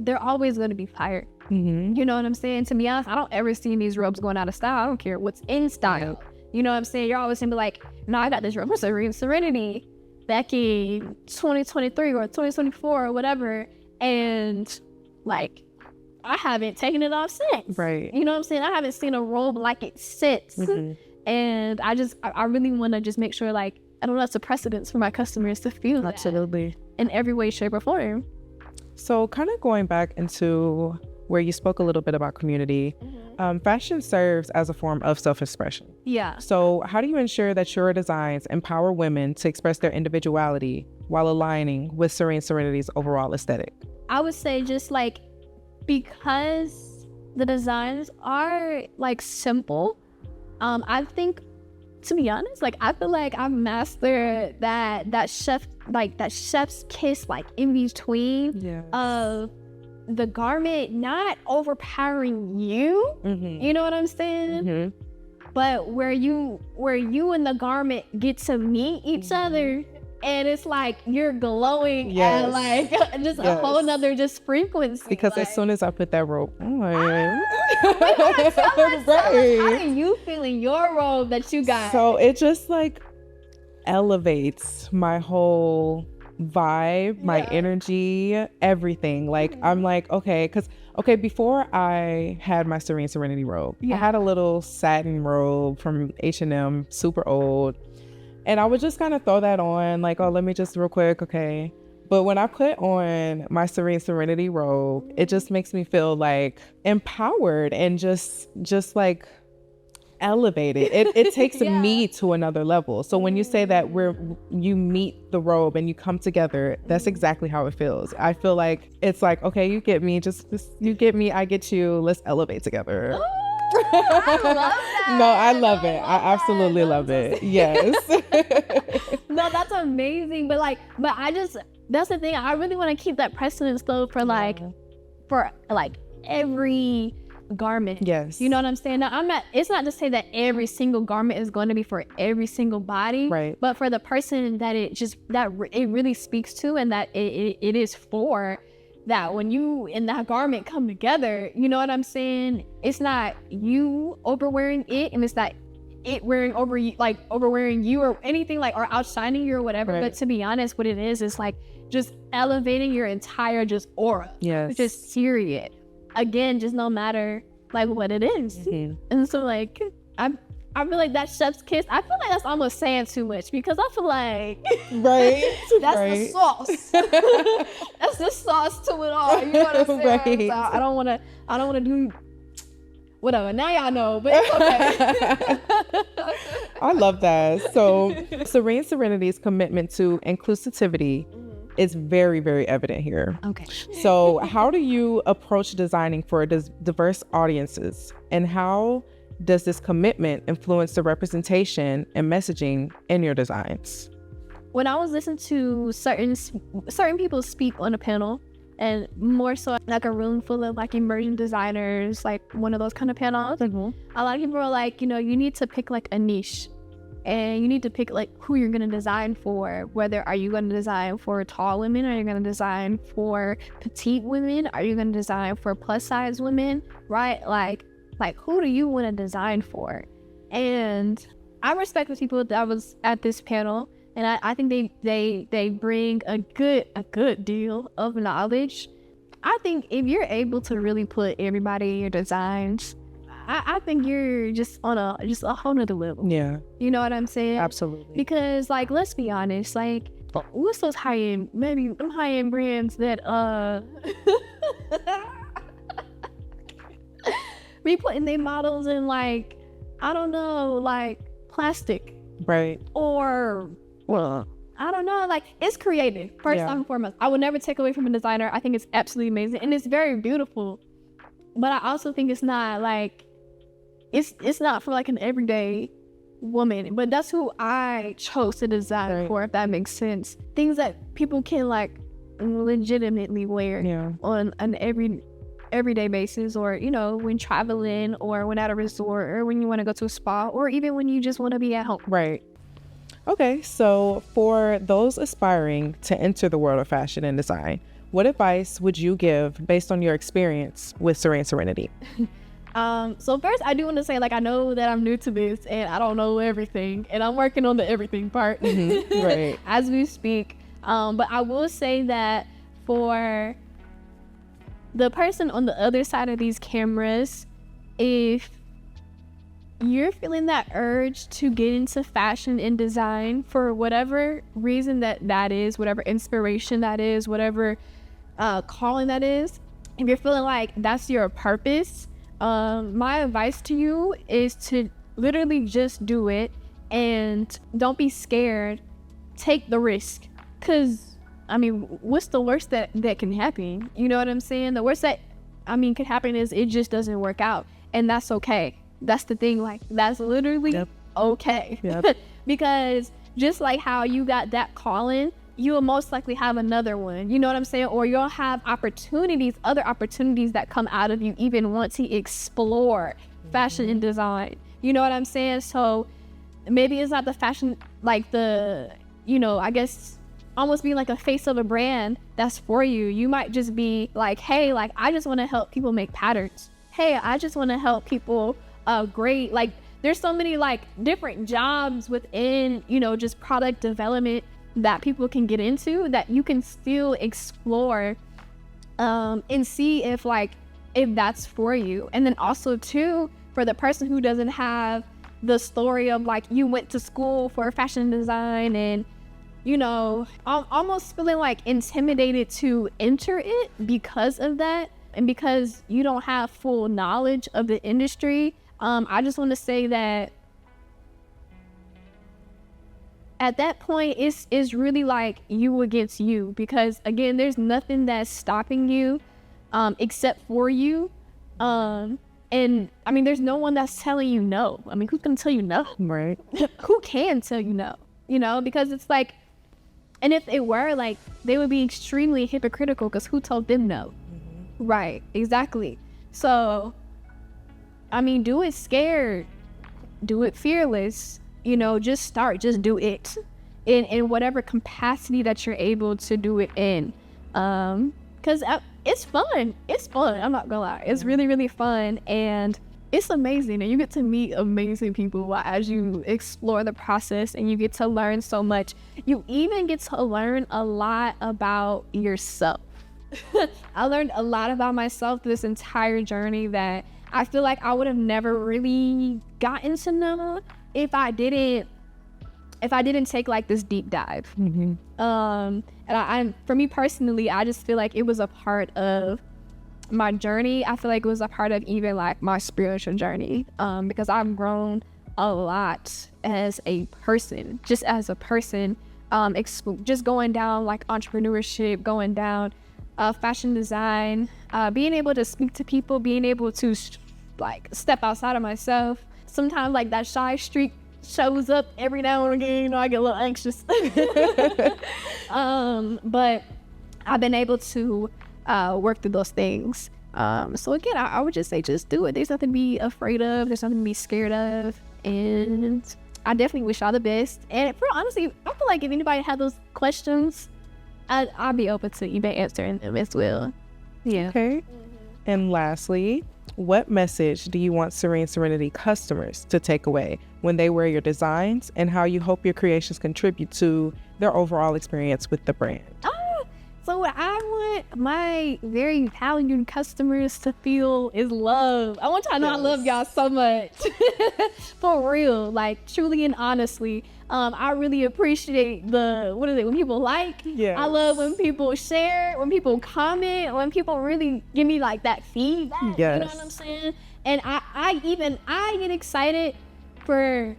they're always going to be fire. You know what I'm saying? To be honest, I don't ever see these robes going out of style. I don't care what's in style. You know what I'm saying? You're always gonna be like, no, I got this robe for Serene Serenity back in 2023 or 2024 or whatever, and like, I haven't taken it off since. Right. You know what I'm saying? I haven't seen a robe like it since. And I really want to just make sure, like, I don't know, that's a precedence for my customers to feel absolutely that in every way, shape, or form. So kind of going back into where you spoke a little bit about community, fashion serves as a form of self-expression. Yeah. So how do you ensure that your designs empower women to express their individuality while aligning with Serene Serenity's overall aesthetic? I would say just like, because the designs are like simple, I think, to be honest, like, I feel like I've mastered that chef's kiss, like, in between of the garment not overpowering you. You know what I'm saying? But where you and the garment get to meet each other, and it's like you're glowing at like just a whole nother just frequency. Because like, as soon as I put that robe on, how do you feel in your robe that you got? So it just like elevates my whole vibe, my energy, everything. Like I'm like, okay, before I had my Serene Serenity robe, I had a little satin robe from H&M, super old. And I would just kind of throw that on, like, oh, let me just real quick, okay. But when I put on my Serene Serenity robe, it just makes me feel like empowered and just like elevated. It takes me to another level. So when you say that you meet the robe and you come together, that's exactly how it feels. I feel like it's like, okay, you get me, just you get me, I get you, let's elevate together. I love that. No, I love it. I absolutely love it. Yes. No, that's amazing. But that's the thing. I really want to keep that precedence though for every garment. Yes. You know what I'm saying? Now, it's not to say that every single garment is going to be for every single body. Right. But for the person that it really speaks to, and that it is for, that when you and that garment come together, you know what I'm saying? It's not you overwearing it, and it's not it wearing over you, like overwearing you or anything, like, or outshining you or whatever. Right. But to be honest, what it is like just elevating your entire just aura. Yes. Just serious. Again, just no matter like what it is. And so like I feel like that chef's kiss, I feel like that's almost saying too much, because I feel like that's the sauce. That's the sauce to it all. You know what I'm saying? So I don't wanna do whatever. Now y'all know, but it's okay. I love that. So Serene Serenity's commitment to inclusivity is very, very evident here. Okay. So how do you approach designing for diverse audiences, and how does this commitment influence the representation and messaging in your designs? When I was listening to certain people speak on a panel, and more so like a room full of like emerging designers, like one of those kind of panels, a lot of people are like, you know, you need to pick like a niche, and you need to pick like who you're going to design for. Whether are you going to design for tall women? Are you going to design for petite women? Are you going to design for plus size women? Right? Like who do you want to design for? And I respect the people that was at this panel, and I think they bring a good deal of knowledge. I think if you're able to really put everybody in your designs, I think you're just on a whole nother level. Yeah. You know what I'm saying? Absolutely. Because like, let's be honest, like, what's those high-end brands that be putting their models in, like, I don't know, like plastic. Right. Or, well, I don't know, like, it's creative, first and foremost. I would never take away from a designer. I think it's absolutely amazing, and it's very beautiful. But I also think it's not like, it's not for like an everyday woman, but that's who I chose to design for, if that makes sense. Things that people can like legitimately wear on an everyday basis, or when traveling, or when at a resort, or when you want to go to a spa, or even when you just want to be at home. Right. Okay, so for those aspiring to enter the world of fashion and design, what advice would you give based on your experience with Serene Serenity? So first, I do want to say, like, I know that I'm new to this and I don't know everything, and I'm working on the everything part right. as we speak. But I will say that for the person on the other side of these cameras, if you're feeling that urge to get into fashion and design for whatever reason that is, whatever inspiration that is, whatever calling that is, if you're feeling like that's your purpose, my advice to you is to literally just do it, and don't be scared. Take the risk, because what's the worst that can happen? You know what I'm saying? The worst that could happen is it just doesn't work out, and that's okay. That's the thing, like, that's literally okay. Because just like how you got that calling, you will most likely have another one, you know what I'm saying? Or you'll have other opportunities that come out of you even once you explore fashion and design, you know what I'm saying? So maybe it's not the fashion, like the, I guess almost being like a face of a brand that's for you. You might just be like, hey, like, I just want to help people make patterns. Hey, I just want to help people great, like, there's so many like different jobs within, just product development that people can get into, that you can still explore and see if that's for you. And then also too, for the person who doesn't have the story of like, you went to school for fashion design and almost feeling like intimidated to enter it because of that, and because you don't have full knowledge of the industry, I just want to say that at that point, it's really like you against you, because again, there's nothing that's stopping you except for you. And there's no one that's telling you no. Who's gonna tell you no? Right. Who can tell you no? Because it's like, and if it were, like, they would be extremely hypocritical, because who told them no? Right, exactly. So do it scared, do it fearless, just start, just do it in whatever capacity that you're able to do it in, because it's fun. I'm not gonna lie, it's really, really fun, and it's amazing, and you get to meet amazing people as you explore the process, and you get to learn so much. You even get to learn a lot about yourself. I learned a lot about myself this entire journey that I feel like I would have never really gotten to know if I didn't take like this deep dive. And I for me personally, I just feel like it was a part of my journey. I feel like it was a part of even like my spiritual journey, because I've grown a lot as a person, just going down like entrepreneurship, going down fashion design, being able to speak to people, being able to like step outside of myself. Sometimes like that shy streak shows up every now and again, I get a little anxious. But I've been able to work through those things. So again, I would just say, just do it. There's nothing to be afraid of. There's nothing to be scared of. And I definitely wish y'all the best. And for honestly, I feel like if anybody had those questions, I'd be open to even answering them as well. Yeah. Okay. And lastly, what message do you want Serene Serenity customers to take away when they wear your designs, and how you hope your creations contribute to their overall experience with the brand? So what I want my very valued customers to feel is love. I want y'all to know I love y'all so much. For real, like truly and honestly. I really appreciate when people like. I love when people share, when people comment, when people really give me like that feedback. You know what I'm saying? And I get excited for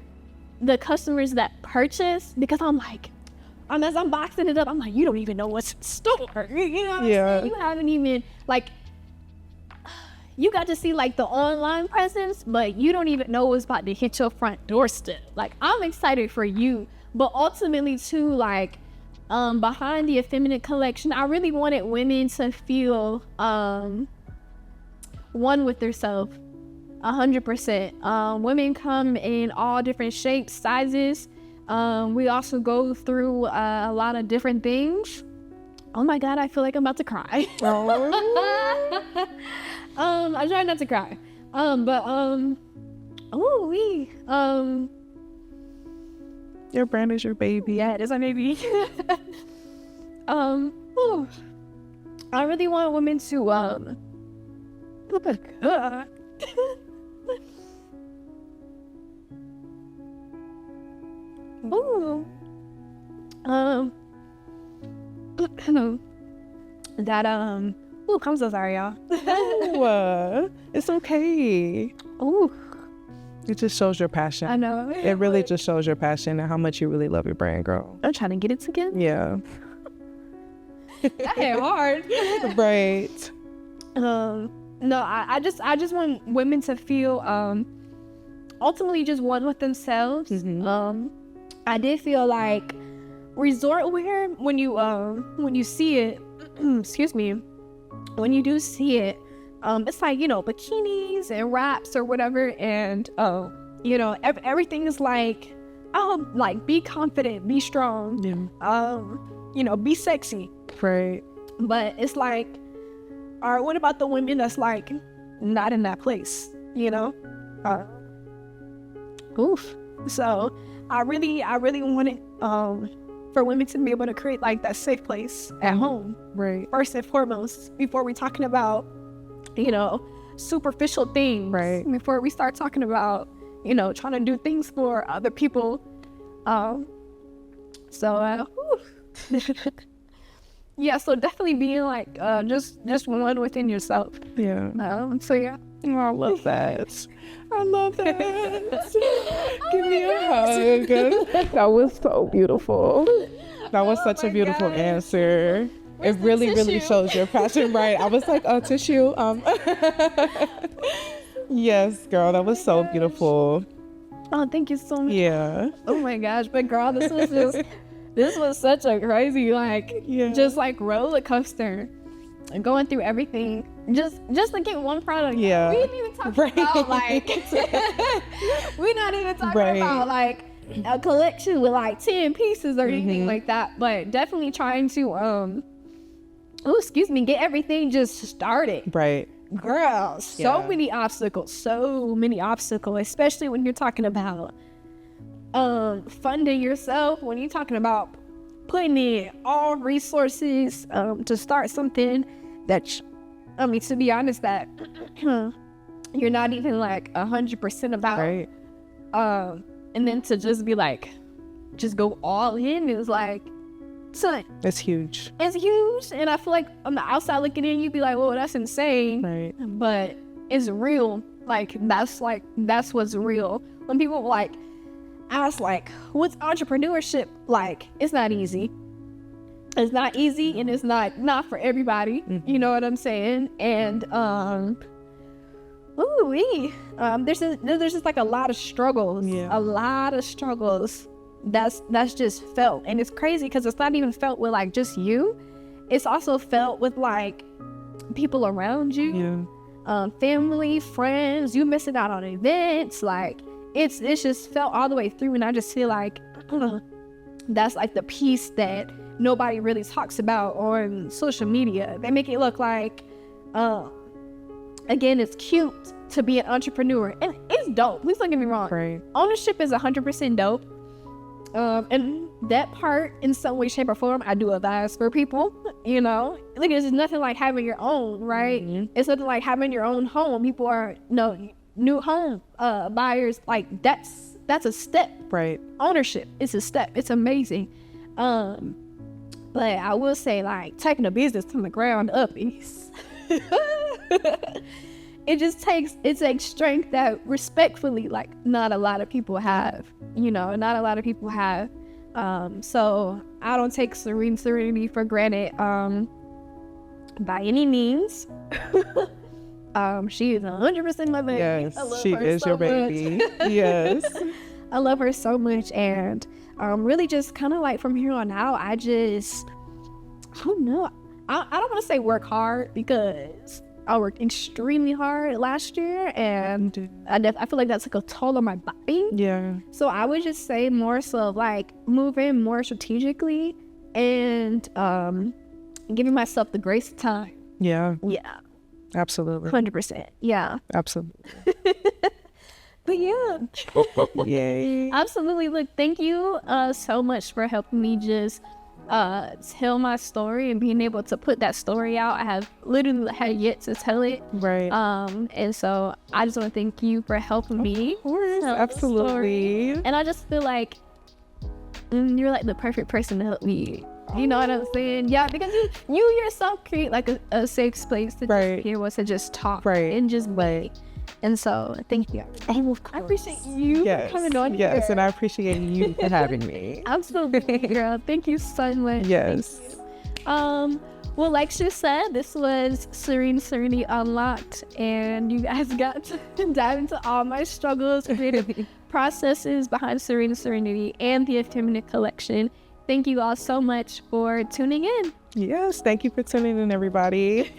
the customers that purchase, because I'm like, as I'm boxing it up, I'm like, you don't even know what's in store. You know what I'm saying? You haven't even, like, you got to see like the online presence, but you don't even know what's about to hit your front doorstep. Like, I'm excited for you, but ultimately too, like, behind the effeminate collection, I really wanted women to feel one with themselves 100%. Women come in all different shapes, sizes. We also go through a lot of different things. Oh my God, I feel like I'm about to cry. I try not to cry. Your brand is your baby. Yeah, it is my baby. I really want women to look good. Ooh. I'm so sorry, y'all. Oh, it's okay. Ooh. It just shows your passion. I know. It really just shows your passion and how much you really love your brand, girl. I'm trying to get it together. Yeah. That hit hard. Right. No, I just want women to feel ultimately just one with themselves. Mm-hmm. I did feel like resort wear, when you see it, excuse me, when you do see it, it's like, bikinis and wraps or whatever, and everything is like, like, be confident, be strong, be sexy, Right. but it's like, all right, what about the women that's like not in that place, oof. So I really wanted for women to be able to create like that safe place at home, Right. first and foremost, before we talking about superficial things, Right. before we start talking about trying to do things for other people. Yeah, so definitely being like just one within yourself. Yeah. So yeah. Oh, I love that. I love that. Give me a hug. That was so beautiful. That was such a beautiful answer. Where's it really, the really tissue? shows your passion, right? I was like, tissue. Yes, girl, that was so beautiful. Oh, thank you so much. Yeah. Oh my gosh, but girl, this was such a crazy, just like roller coaster, and going through everything just to get one product. Yeah. We didn't even talk about we're not even talking about like a collection with like 10 pieces or anything like that, but definitely trying to get everything just started. Right. Girl, so many obstacles, especially when you're talking about funding yourself, when you're talking about putting in all resources to start something that to be honest, that you're not even like 100% about, right? And then to just be like, just go all in is like, son, it's huge. It's huge. And I feel like on the outside looking in, you'd be like, whoa, that's insane. Right. But it's real. That's what's real. When people like ask like, what's entrepreneurship like? It's not easy. It's not easy, and it's not for everybody. Mm-hmm. You know what I'm saying? And there's just like a lot of struggles. Yeah. A lot of struggles that's just felt. And it's crazy because it's not even felt with like just you. It's also felt with like people around you. Yeah. Family, friends, you missing out on events. Like it's just felt all the way through, and I just feel like that's like the piece that nobody really talks about on social media. They make it look like again, it's cute to be an entrepreneur, and it's dope. Please don't get me wrong. Right. Ownership is 100% dope. And that part, in some way, shape, or form, I do advise for people. Like there's nothing like having your own, right? Mm-hmm. It's nothing like having your own home. People are new home buyers. Like that's a step. Right. Ownership is a step. It's amazing. But I will say, like, taking a business from the ground up is it takes strength that respectfully, like, not a lot of people have. Not a lot of people have. So I don't take Serene Serenity for granted by any means. She is 100% my baby. Yes, she is your baby. Yes. I love her so much. And really just kind of like from here on out, I don't know. I don't want to say work hard, because I worked extremely hard last year, and I feel like that took a toll on my body. Yeah. So I would just say more so like moving more strategically and giving myself the grace of time. Yeah. Yeah. Absolutely. 100%. Yeah. Absolutely. But yeah. Yay. Absolutely. Look, thank you so much for helping me just tell my story and being able to put that story out. I have literally had yet to tell it. Right. And so I just want to thank you for helping me. Of course. Absolutely. And I just feel like you're like the perfect person to help me. You know what I'm saying? Yeah, because you yourself create like a safe space to just hear what, to just talk and just wait. And so thank you. I appreciate you for coming on here. Yes, and I appreciate you for having me. Absolutely, girl. Thank you so much. Yes. Well, like she said, this was Serene Serenity Unlocked, and you guys got to dive into all my struggles, creative processes behind Serene Serenity and the Effeminate collection. Thank you all so much for tuning in. Yes, thank you for tuning in, everybody.